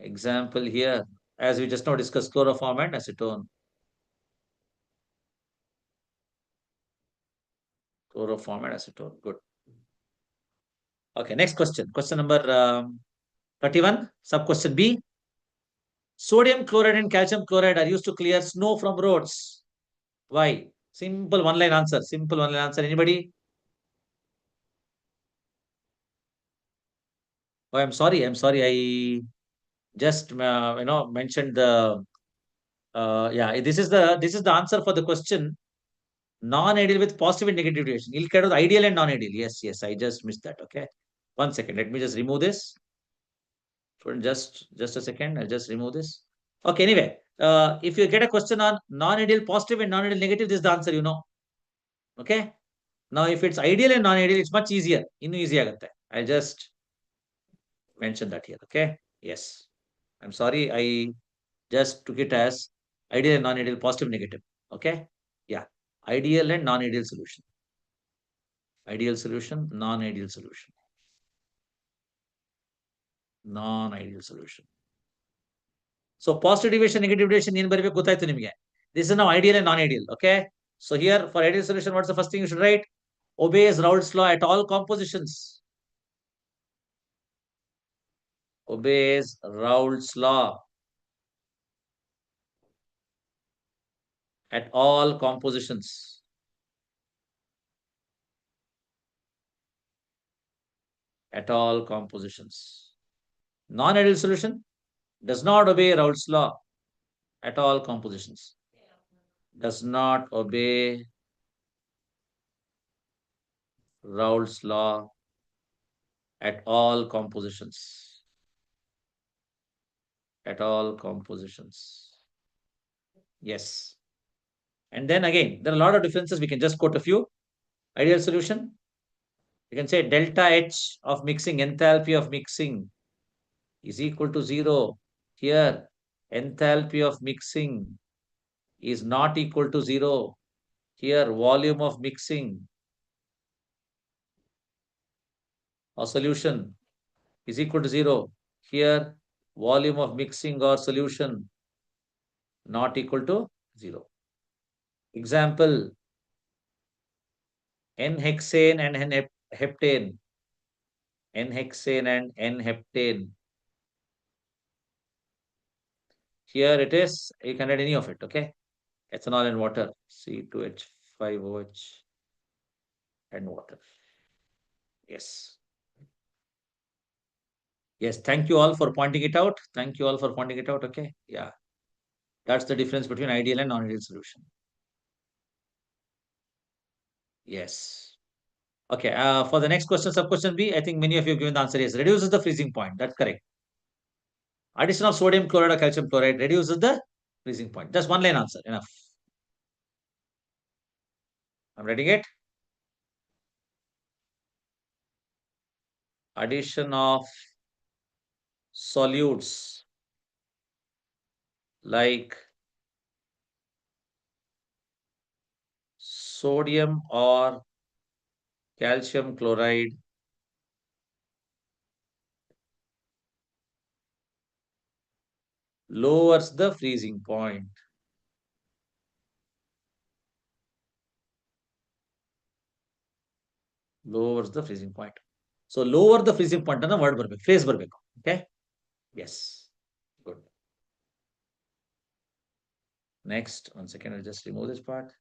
Example here, as we just now discussed, chloroform and acetone. Chloroform and acetone. Good. Okay, next question. Question number 31. Sub question B. Sodium chloride and calcium chloride are used to clear snow from roads. Why? Simple one-line answer. Simple one-line answer. Anybody? Oh, I'm sorry. I just mentioned the yeah. This is the answer for the question. Non-ideal with positive and negative deviation. You'll get ideal and non-ideal. Yes. I just missed that. Okay. 1 second. Let me just remove this. Just a second. I'll just remove this. Okay. Anyway, if you get a question on non-ideal positive and non-ideal negative, this is the answer. Okay. Now, if it's ideal and non-ideal, it's much easier. Easy agutte. I'll just mention that here. Okay. Yes. I'm sorry. I just took it as ideal and non-ideal, positive, negative. Okay. Yeah. Ideal and non-ideal solution. Ideal solution, non-ideal solution. Non-ideal solution. So positive deviation, negative deviation, this is now ideal and non-ideal. Okay. So here for ideal solution, what's the first thing you should write? Obeys Raoult's law at all compositions. Obeys Raoult's law at all compositions. At all compositions. Non-ideal solution does not obey Raoult's law at all compositions. Does not obey Raoult's law at all compositions. At all compositions. Yes. And then again, there are a lot of differences. We can just quote a few. Ideal solution. You can say delta H of mixing, enthalpy of mixing is equal to 0. Here, enthalpy of mixing is not equal to 0. Here, volume of mixing or solution is equal to 0. Here, volume of mixing or solution not equal to 0. Example, N-hexane and N-heptane. N-hexane and N-heptane. Here it is, you can write any of it, okay? Ethanol and water, C2H5OH and water. Yes. Yes, thank you all for pointing it out. Okay, yeah. That's the difference between ideal and non-ideal solution. Yes. Okay, for the next question, sub-question B, I think many of you have given the answer. Yes, reduces the freezing point. That's correct. Addition of sodium chloride or calcium chloride reduces the freezing point. Just one line answer, enough. I'm writing it. Addition of solutes like sodium or calcium chloride lowers the freezing point. Lowers the freezing point. So lower the freezing point anna word barbeku, phrase barbeku. Okay. Yes. Good. Next, 1 second, I'll just remove this part.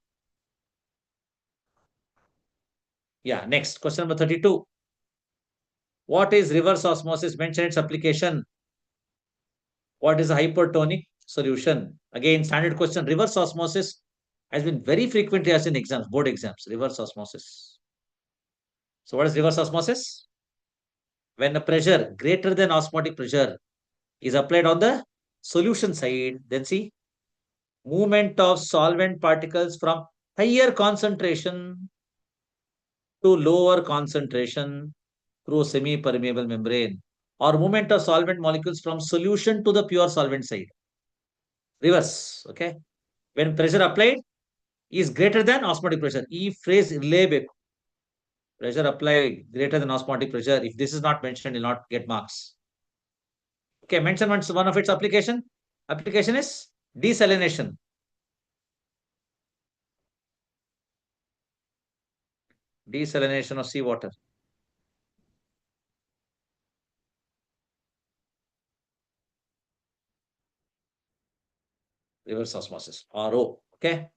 Yeah, next, question number 32. What is reverse osmosis? Mention its application. What is a hypertonic solution? Again, standard question. Reverse osmosis has been very frequently asked in exams, board exams. Reverse osmosis. So what is reverse osmosis? When a pressure greater than osmotic pressure is applied on the solution side, then see, movement of solvent particles from higher concentration to lower concentration through semi-permeable membrane, or movement of solvent molecules from solution to the pure solvent side. Reverse, okay? When pressure applied is greater than osmotic pressure. E phrase ಇರಲೇಬೇಕು. Pressure applied greater than osmotic pressure. If this is not mentioned, you'll not get marks. Okay, mention one of its application. Application is desalination. Desalination of seawater. Reverse osmosis, RO. Okay.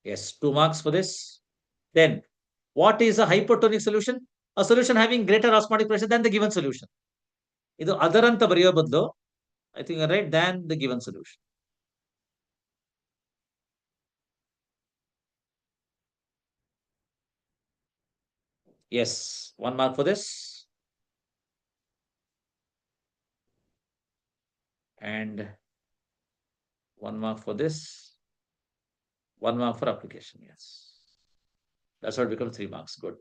Yes, 2 marks for this. Then, what is a hypertonic solution? A solution having greater osmotic pressure than the given solution. ಇದು other ಅಂತ ಬರೆಯೋ ಬದಲು I think you're right, than the given solution. Yes, 1 mark for this. And 1 mark for this. 1 mark for application, yes. That's what becomes 3 marks. Good.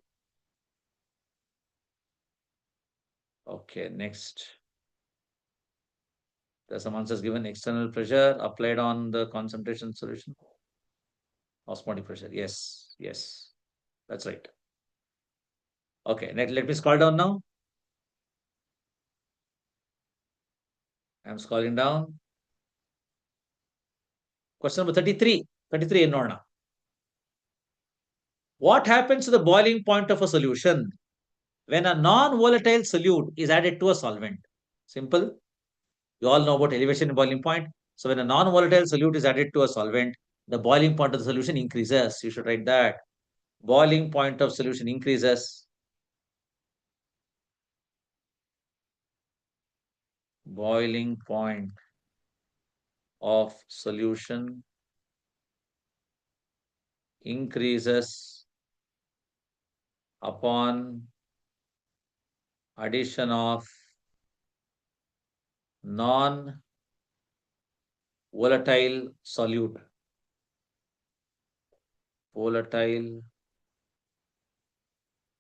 Okay, next. There are some answers given. External pressure applied on the concentration solution. Osmotic pressure. Yes, yes. That's right. Okay, let me scroll down now. I'm scrolling down. Question number 33. 33 in order. What happens to the boiling point of a solution when a non-volatile solute is added to a solvent? Simple. You all know about elevation and boiling point. So when a non-volatile solute is added to a solvent, the boiling point of the solution increases. You should write that. Boiling point of solution increases. Boiling point of solution increases upon addition of non-volatile solute. Volatile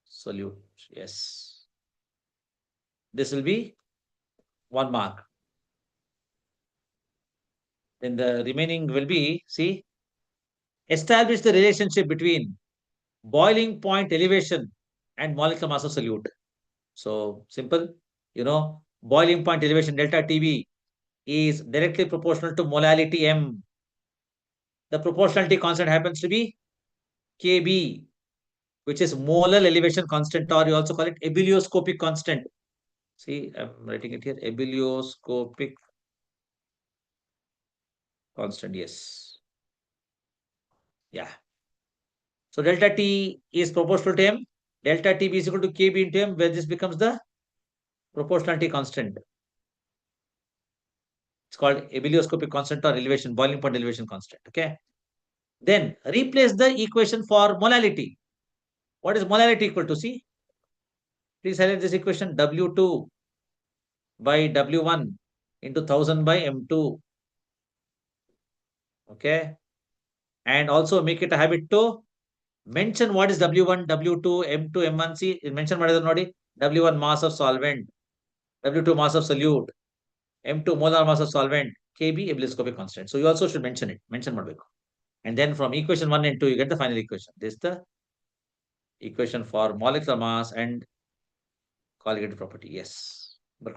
solute, yes. This will be 1 mark. Then the remaining will be, see, establish the relationship between boiling point elevation and molecular mass of solute. So simple, you know, boiling point elevation delta TB is directly proportional to molality M. The proportionality constant happens to be Kb, which is molar elevation constant, or you also call it ebullioscopic constant. See, I'm writing it here, ebullioscopic constant, yes. Yeah. So delta T is proportional to M. Delta TB is equal to Kb into M, where this becomes the proportionality constant. It's called ebullioscopic constant or elevation, boiling point elevation constant. Okay. Then replace the equation for molality. What is molality equal to? See, please highlight this equation, W2 by W1 into 1000 by M2. Okay. And also make it a habit to mention what is W1, W2, M2, M1. See, mention what is the W1 mass of solvent, W2 mass of solute, M2 molar mass of solvent, Kb ebullioscopic constant. So you also should mention it. Mention what we go. And then from equation 1 and 2, you get the final equation. This is the equation for molecular mass and colligative property. Yes. All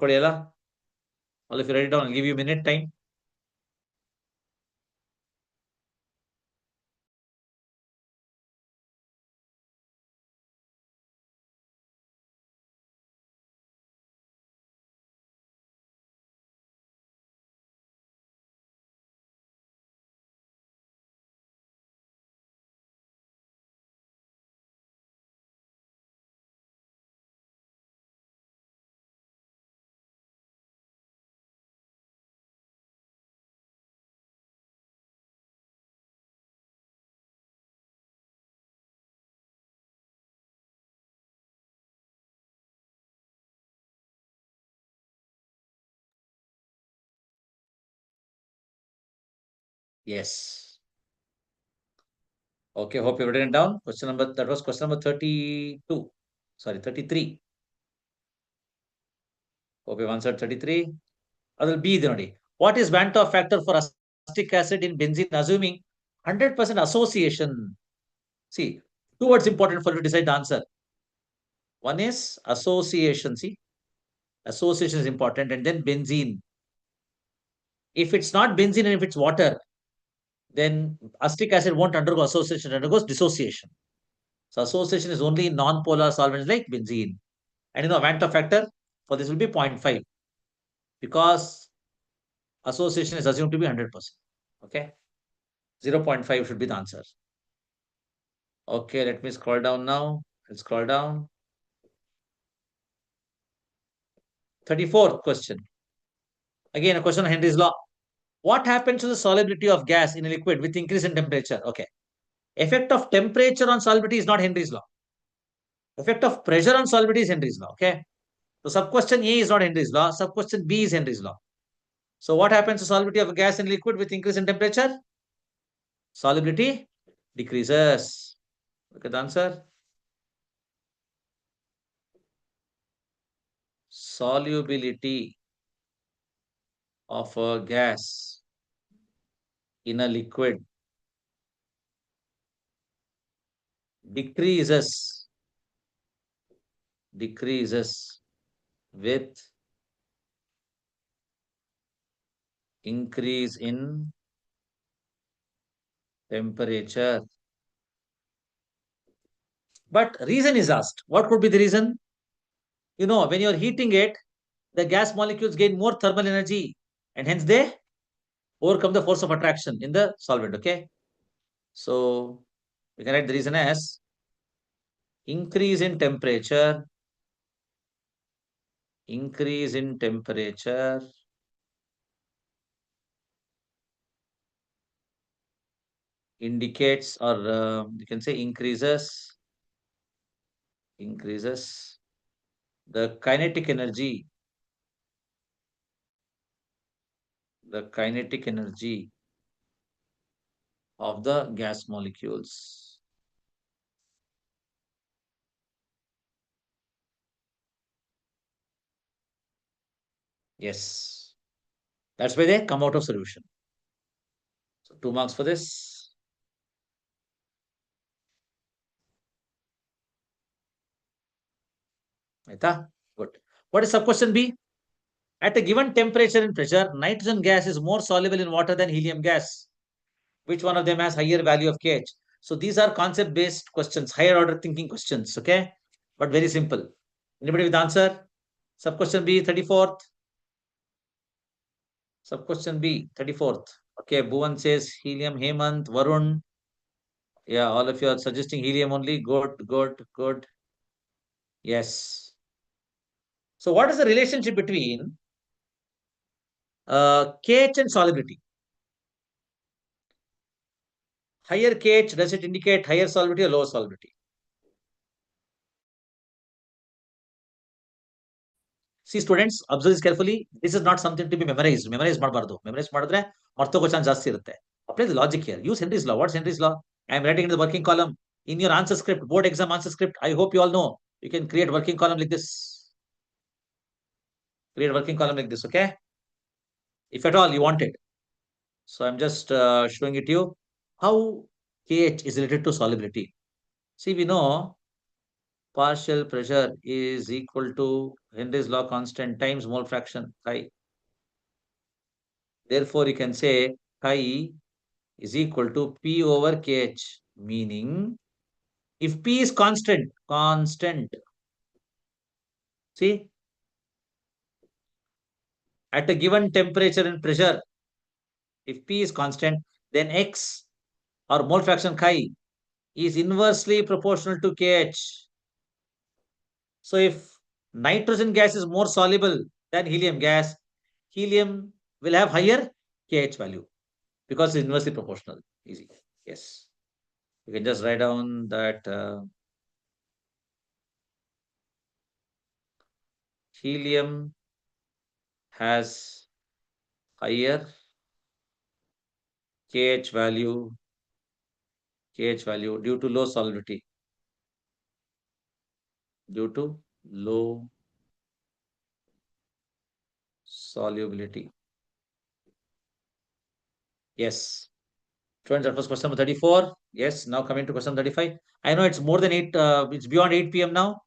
if you write it down, I'll give you a minute time. Yes. Okay, hope you've written it down. That was question number 32. Sorry, 33. Hope you've answered 33. Other B the What is Van 't Hoff factor for acetic acid in benzene, assuming 100% association? See, two words important for you to decide the answer. One is association. See, association is important, and then benzene. If it's not benzene and if it's water, then acetic acid won't undergo association, it undergoes dissociation. So association is only in non-polar solvents like benzene. And Van 't Hoff factor for this will be 0.5 because association is assumed to be 100%. Okay. 0.5 should be the answer. Okay, let me scroll down now. Let's scroll down. 34th question. Again, a question on Henry's law. What happens to the solubility of gas in a liquid with increase in temperature? Okay. Effect of temperature on solubility is not Henry's law. Effect of pressure on solubility is Henry's law. Okay. So sub question A is not Henry's law. Sub question B is Henry's law. So what happens to solubility of a gas in liquid with increase in temperature? Solubility decreases. Look at the answer. Solubility of a gas in a liquid decreases with increase in temperature. But reason is asked. What could be the reason? When you're heating it, the gas molecules gain more thermal energy and hence they overcome the force of attraction in the solvent. Okay. So we can write the reason as increase in temperature indicates, or you can say increases the kinetic energy of the gas molecules. Yes, that's why they come out of solution. So 2 marks for this. Good. What is sub question B? At a given temperature and pressure, nitrogen gas is more soluble in water than helium gas. Which one of them has higher value of KH? So these are concept based questions, higher order thinking questions. Okay, but very simple. Anybody with the answer? Sub question B, 34th. Sub question B, 34th. Okay, Bhuvan says helium, Hemant, Varun. Yeah, all of you are suggesting helium only. Good. Yes. So what is the relationship between KH and solubility? Higher KH, does it indicate higher solubility or lower solubility? See students, observe this carefully. This is not something to be memorized. Memorize ಮಾಡಬಾರದು. Memorize ಮಾಡಿದ್ರೆ ಮರ್ತೋಗೋ chance ಜಾಸ್ತಿ ಇರುತ್ತೆ. Apply the logic here. Use Henry's law. What's Henry's law? I am writing in the working column. In your answer script, board exam answer script, I hope you all know. You can create working column like this. Create working column like this, okay? If at all you want it. So I'm just showing it to you. How KH is related to solubility. See, we know partial pressure is equal to Henry's law constant times mole fraction chi. Therefore, you can say chi is equal to P over KH, meaning if P is constant, see, at a given temperature and pressure, if P is constant, then X or mole fraction chi is inversely proportional to KH. So if nitrogen gas is more soluble than helium gas, helium will have higher KH value because it's inversely proportional. Easy. Yes. You can just write down that helium has higher KH value due to low solubility. Due to low solubility. Yes. Friends, that was question number 34. Yes, now coming to question 35. I know it's more than 8, it's beyond 8 p.m. now.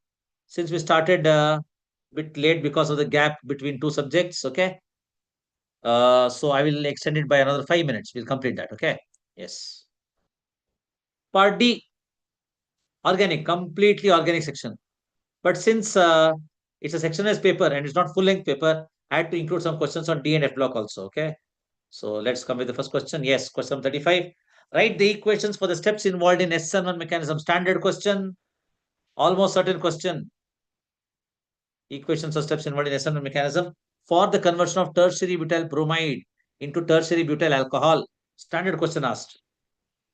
Since we started a bit late because of the gap between two subjects, okay? So I will extend it by another 5 minutes. We'll complete that, okay? Yes. Part D, organic, completely organic section. But since it's a sectionized paper and it's not full-length paper, I had to include some questions on D and F block also, okay? So let's come with the first question. Yes, question 35. Write the equations for the steps involved in SN1 mechanism. Standard question, almost certain question. Equations or steps involved in SN1 mechanism for the conversion of tertiary butyl bromide into tertiary butyl alcohol. Standard question asked.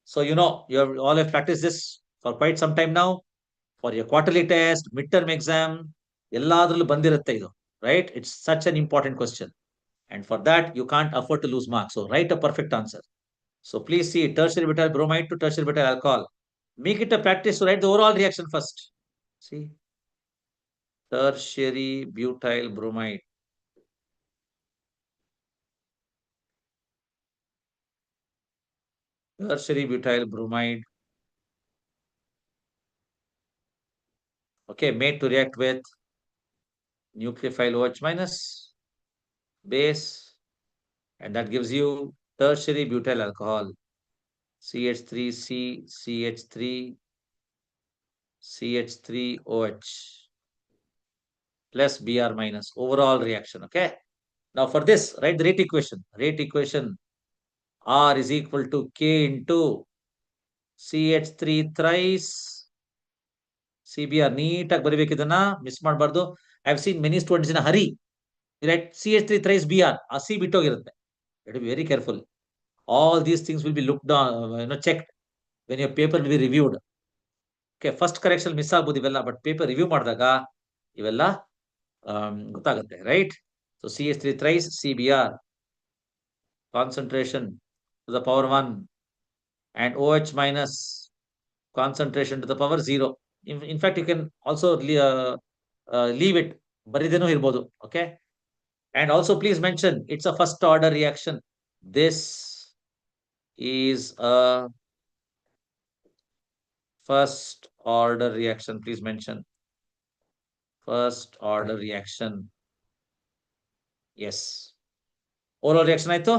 So you know, you all have practiced this for quite some time now. For your quarterly test, midterm exam, ಎಲ್ಲಾದ್ರಲ್ಲೂ ಬಂದಿರುತ್ತೆ ಇದು, right? It's such an important question. And for that, you can't afford to lose marks. So write a perfect answer. So please see tertiary butyl bromide to tertiary butyl alcohol. Make it a practice to write the overall reaction first. See, tertiary butyl bromide. Tertiary butyl bromide. Okay, made to react with nucleophile OH minus base, and that gives you tertiary butyl alcohol. CH3C, CH3, CH3OH plus Br minus overall reaction. Okay. Now for this, write the rate equation. Rate equation R is equal to K into CH3 thrice CBr. Neat ಬರಿಬೇಕು ಇದನ್ನ miss ಮಾಡಬಾರ್ದು. I have seen many students in a hurry. Right? CH3 thrice Br. ಆ C ಬಿಟ್ಟೋಗಿರುತ್ತೆ. You have to be very careful. All these things will be looked on, checked when your paper will be reviewed. Okay, first correction miss ಆಗ್ಬೋದು ಇವೆಲ್ಲ, but paper review ಮಾಡಿದಾಗ ಇವೆಲ್ಲ ಗೊತ್ತಾಗುತ್ತೆ, right? So CH3 thrice CBr concentration to the power 1 and OH minus concentration to the power 0. In fact, you can also leave it ಬರಿದೇನೂ ಇರ್ಬೋದು, okay? And also please mention it's a first order reaction. This is a first order reaction. Please mention first order reaction. Yes. Oral reaction ಆಯ್ತು.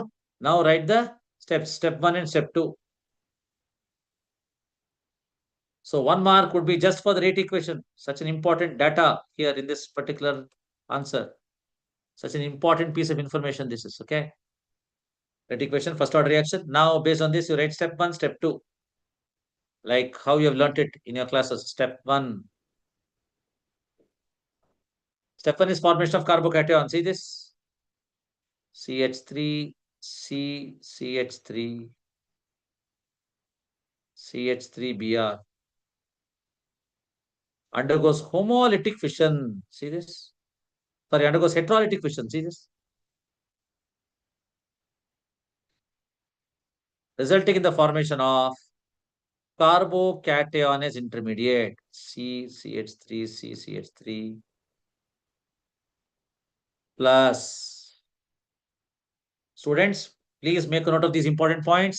Now write the steps, step 1 and step 2. So 1 mark would be just for the rate equation. Such an important data here in this particular answer. Such an important piece of information this is, okay? Rate equation, first order reaction. Now based on this, you write step 1, step 2. Like how you have learnt it in your classes. Step 1. Step 1 is formation of carbocation. See this? CH3, C, CH3, CH3Br undergoes homolytic fission. See this? Sorry, undergoes heterolytic fission. See this? Resulting in the formation of carbocation as intermediate. CH3, CH3 plus. Students, please make a note of these important points.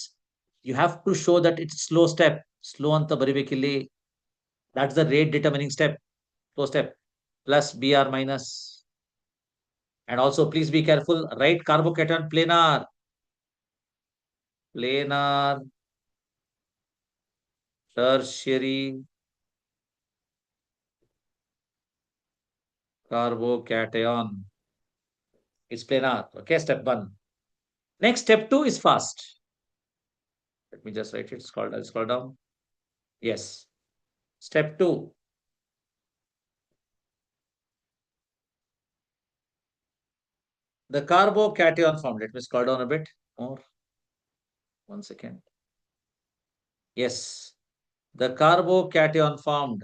You have to show that it's slow step. Slow anta baribekilli. That's the rate determining step. Slow step. Plus Br minus. And also please be careful. Write carbocation planar. Planar. Tertiary. Carbocation. It's planar. Okay, step 1. Next, step 2 is fast. Let me just write it. I'll scroll down. Yes. Step 2. The carbocation formed. Let me scroll down a bit more. 1 second. Yes. The carbocation formed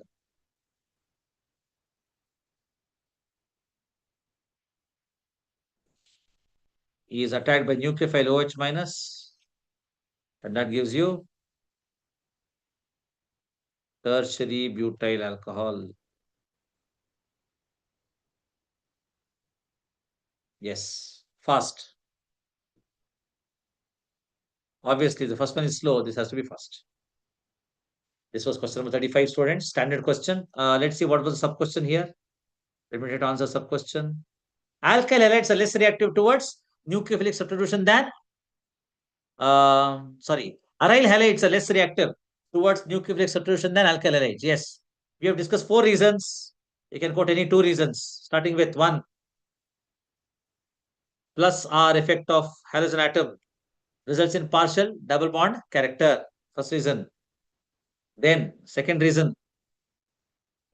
is attacked by nucleophile OH minus And that gives you tertiary butyl alcohol. Yes, fast. Obviously, the first one is slow. This has to be fast. This was question number 35, students. Standard question. Let's see what was the sub question here. Let me try to answer sub question. Alkyl halides are less reactive towards nucleophilic substitution than aryl halides are less reactive towards nucleophilic substitution than alkyl halides. Yes, we have discussed 4 reasons. You can quote any 2 reasons, starting with 1, plus R effect of halogen atom results in partial double bond character. First reason. Then second reason.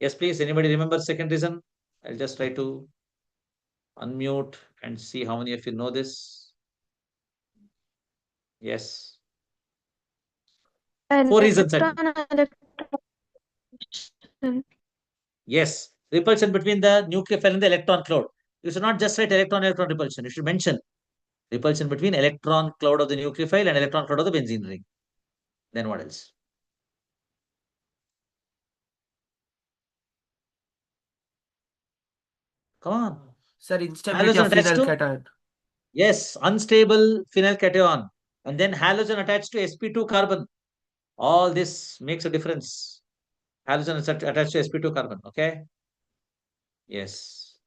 Yes, please. Anybody remember second reason? I'll just try to unmute and see how many of you know this. Yes. And 4 reasons. electron. Yes. Repulsion between the nucleophile and the electron cloud. You should not just write electron repulsion. You should mention repulsion between electron cloud of the nucleophile and electron cloud of the benzene ring. Then what else? Come on. Sir, instability Halogen of attached phenyl to? cation. Yes, unstable phenyl cation. And then halogen attached to sp2 carbon. All this makes a difference. Halogen is attached to sp2 carbon. Okay. Yes.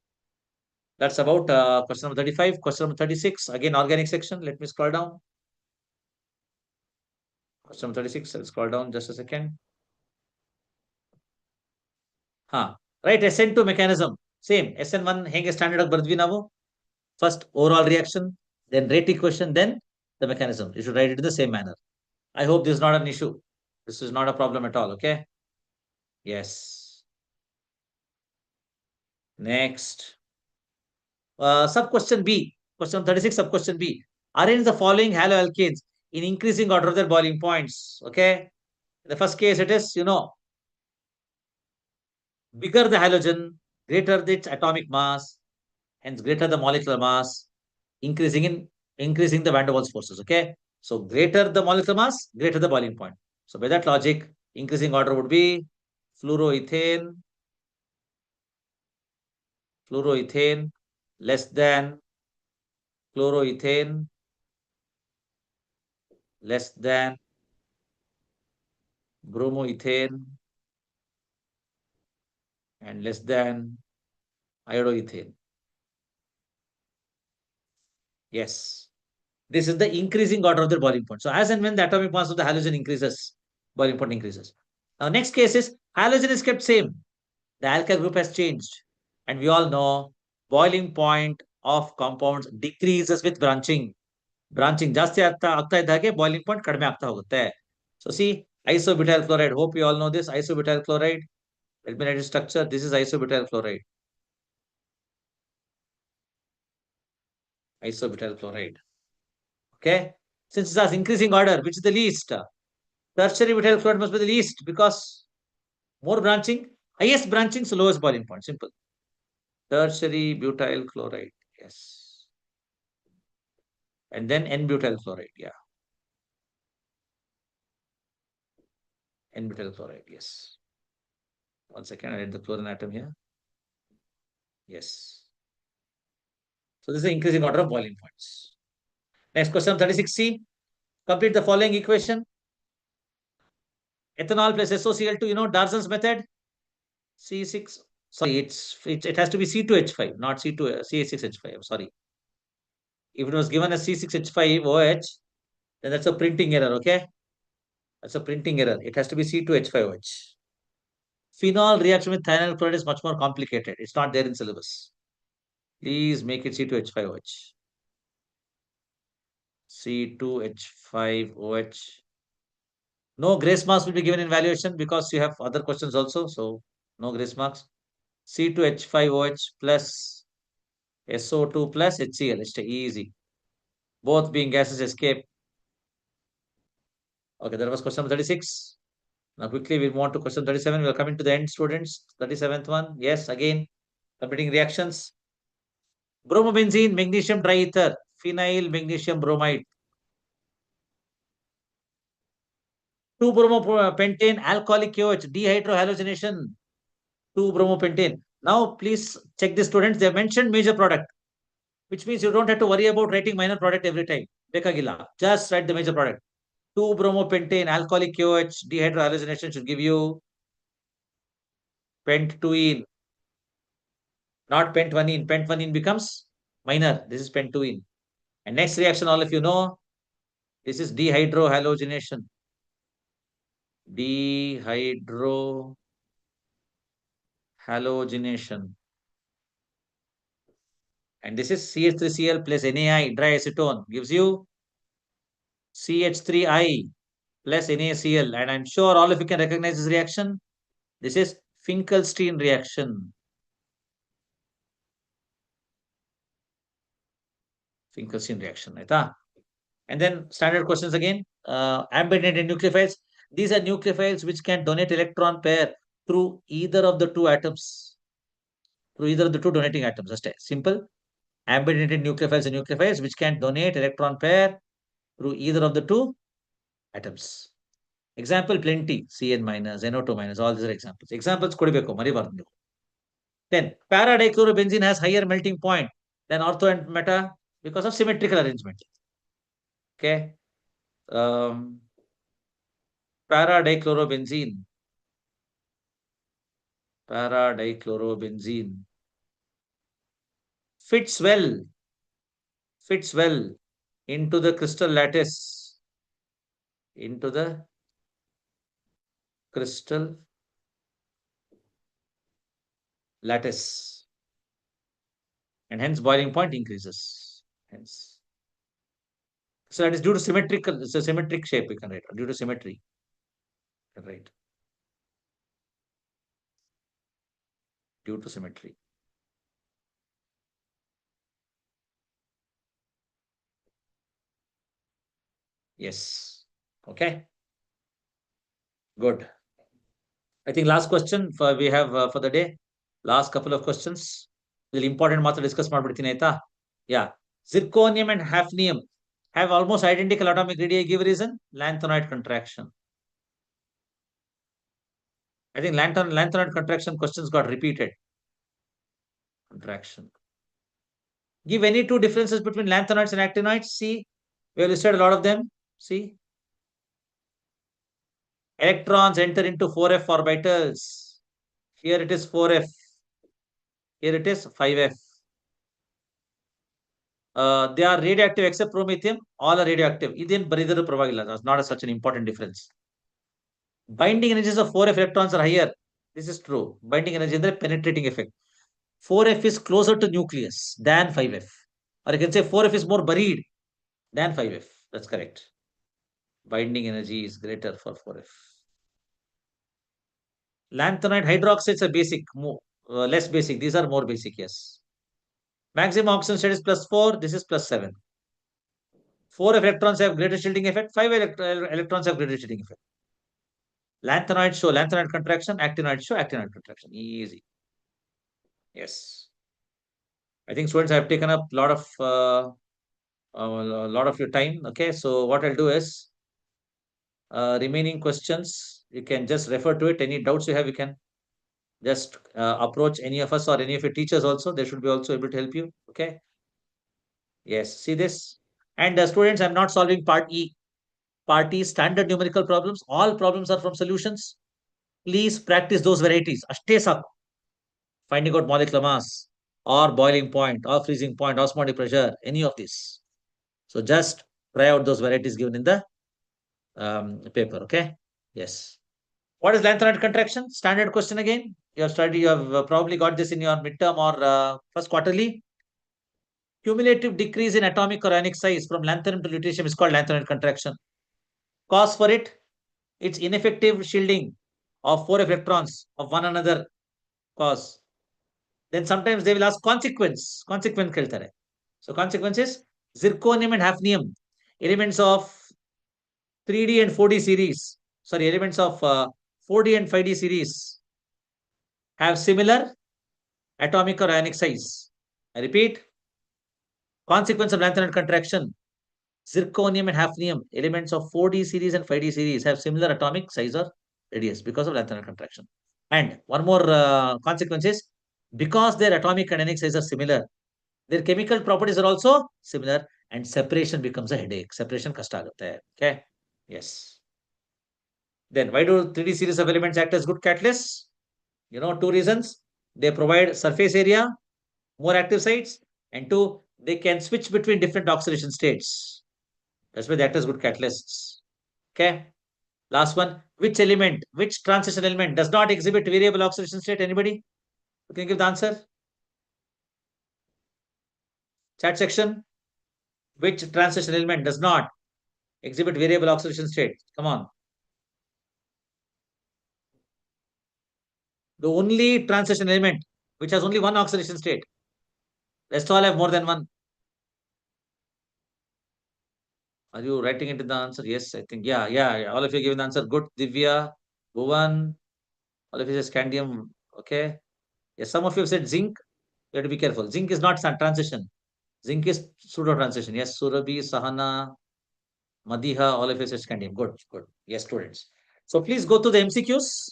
That's about question number 35. Question number 36. Again, organic section. Let me scroll down. Question number 36. I'll scroll down just a second. Right, SN2 mechanism. Same. SN1 henge standard bardvi ನಾವು. First overall reaction, then rate equation, then the mechanism. You should write it in the same manner. I hope this is not an issue. This is not a problem at all. Okay. Yes. Next. Sub question B. Question 36, sub question B. Arrange the following haloalkanes in increasing order of their boiling points. Okay. In the first case, it is, bigger the halogen, greater its atomic mass, hence greater the molecular mass, increasing the van der Waals forces. Okay. So greater the molecular mass, greater the boiling point. So by that logic, increasing order would be fluoroethane less than chloroethane less than bromoethane and less than iodoethane. Yes. This is the increasing order of the boiling point. So as and when the atomic mass of the halogen increases, boiling point increases. Now next case is halogen is kept same. The alkyl group has changed. And we all know boiling point of compounds decreases with branching. Branching ಜಾಸ್ತಿ ಆಗ್ತಾ ಇದ್ದ ಹಾಗೆ boiling point ಕಡಿಮೆ ಆಗ್ತಾ ಹೋಗುತ್ತೆ. So see isobutyl chloride. Hope you all know this isobutyl chloride. Let me write the structure. This is isobutyl chloride. Isobutyl chloride. Okay. Since it has increasing order, which is the least? Tertiary butyl chloride must be the least because more branching, highest branching, so lowest boiling point. Simple. Tertiary butyl chloride. Yes. And then N-butyl chloride. Yeah. N-butyl chloride. Yes. One second. I need the chlorine atom here. Yes. So this is the increasing order of boiling points. Next question 36C. Complete the following equation. Ethanol plus SOCl2. Darzon's method. C6. Sorry, it has to be C2H5, not CH6H5. I'm sorry. If it was given as C6H5OH, then that's a printing error. Okay. That's a printing error. It has to be C2H5OH. Phenol reaction with thionyl chloride is much more complicated. It's not there in syllabus. Please make it C2H5OH. C2H5OH. No grace marks will be given in valuation because you have other questions also. So no grace marks. C2H5OH plus SO2 plus HCl. It's easy. Both being gases escape. Okay, that was question number 36. Now quickly we move on to question 37. We are coming to the end, students. 37th one. Yes, again, completing reactions. Bromobenzene, magnesium triether, phenyl magnesium bromide. 2-bromopentane, alcoholic KOH, dehydrohalogenation, 2-bromopentane. Now, please check the students. They have mentioned major product, which means you don't have to worry about writing minor product every time. Bekagila. Just write the major product. 2-bromopentane, alcoholic KOH, dehydrohalogenation should give you pent-2-ene, not pent-1-ene. Pent-1-ene becomes minor. This is pent-2-ene. And next reaction, all of you know, this is dehydrohalogenation. Dehydrohalogenation. And this is CH3Cl plus NaI, dry acetone, gives you CH3I plus NaCl. And I'm sure all of you can recognize this reaction. This is Finkelstein reaction. Finkelstein reaction. Right? And then standard questions again. Ambient nucleophiles. These are nucleophiles which can donate electron pair through either of the two atoms. Through either of the two donating atoms. Just simple. Ambient nucleophiles and nucleophiles which can donate electron pair through either of the two atoms. Example plenty. Cn minus, NO2 minus, all these are examples. Examples kodibeko, maribardu. Then para-dichlorobenzene has higher melting point than ortho and meta because of symmetrical arrangement. Okay. Para-dichlorobenzene fits well into the crystal lattice, and hence boiling point increases. Hence, so that is due to symmetrical. It's a symmetric shape. We can write due to symmetry. Right. Due to symmetry. Yes. Okay. Good. I think last question we have for the day. Last couple of questions. Little important matter discuss ಮಾಡ್ಬಿಡ್ತೀನಿ ಆಯ್ತಾ? Yeah. Zirconium and hafnium have almost identical atomic radii. Give reason? Lanthanoid contraction. I think lanthanoid contraction questions got repeated. Contraction. Give any two differences between lanthanoids and actinoids. See, we have listed a lot of them. See, electrons enter into 4f orbitals. Here it is 4f. Here it is 5f. They are radioactive except promethium. All are radioactive. Idin baridaru pravagilla. That's not such an important difference. Binding energies of 4f electrons are higher. This is true. Binding energy is the penetrating effect. 4f is closer to nucleus than 5f. Or you can say 4f is more buried than 5f. That's correct. Binding energy is greater for 4f. Lanthanoid hydroxides are basic, less basic. These are more basic, yes. Maximum oxidation state is +4. This is +7. 4 electrons have greater shielding effect. 5 electrons have greater shielding effect. Lanthanoids show lanthanoid contraction. Actinoids show actinoid contraction. Easy. Yes. I think students have taken up a lot of your time. Okay. So what I'll do is remaining questions, you can just refer to it. Any doubts you have, you can just approach any of us or any of your teachers also. They should be also able to help you. Okay. Yes. See this. And students, I'm not solving part E. Part E, standard numerical problems. All problems are from solutions. Please practice those varieties. Ashte saku. Finding out molecular mass or boiling point or freezing point, osmotic pressure, any of this. So just try out those varieties given in the paper. Okay. Yes. What is lanthanoid contraction? Standard question again. You have probably got this in your midterm or first quarterly. Cumulative decrease in atomic or ionic size from lanthanum to lutetium is called lanthanoid contraction. Cause for it, it's ineffective shielding of 4 electrons of one another cause. Then sometimes they will ask consequence. Consequence keltare. So consequence is zirconium and hafnium, elements of 3D and 4D series. Sorry, elements of 4D and 5D series have similar atomic or ionic size. I repeat, consequence of lanthanoid contraction. Zirconium and hafnium, elements of 4D series and 5D series, have similar atomic size or radius because of lanthanide contraction. And one more consequence is, because their atomic and ionic size are similar, their chemical properties are also similar, and separation becomes a headache. Separation kasta agute hai. Okay. Yes. Then why do 3D series of elements act as good catalysts? You know, two reasons. They provide surface area, more active sites, and two, they can switch between different oxidation states. That's why they act as good catalysts. Okay. Last one. Which transition element does not exhibit variable oxidation state? Anybody? You can give the answer. Chat section. Which transition element does not exhibit variable oxidation state? Come on. The only transition element which has only one oxidation state. Rest all have more than one. Are you writing into the answer? Yes, I think. Yeah. All of you giving the answer. Good. Divya, Bhuvan, all of you said scandium. Okay. Yes, some of you have said zinc. You have to be careful. Zinc is not transition. Zinc is pseudo transition. Yes, Surabhi, Sahana, Madiha, all of you said scandium. Good. Yes, students. So please go to the MCQs.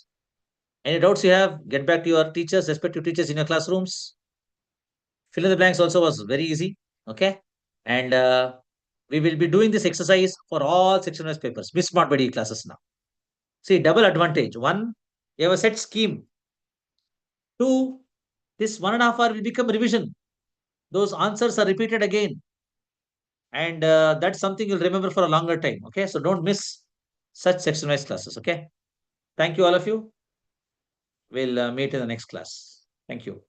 Any doubts you have, get back to your teachers, respective teachers in your classrooms. Fill in the blanks also was very easy. Okay. And we will be doing this exercise for all section-wise papers. Miss not body classes now. See, double advantage. One, you have a set scheme. Two, this 1.5 hour will become revision. Those answers are repeated again. And that's something you'll remember for a longer time. Okay. So don't miss such section-wise classes. Okay. Thank you, all of you. We'll meet in the next class. Thank you.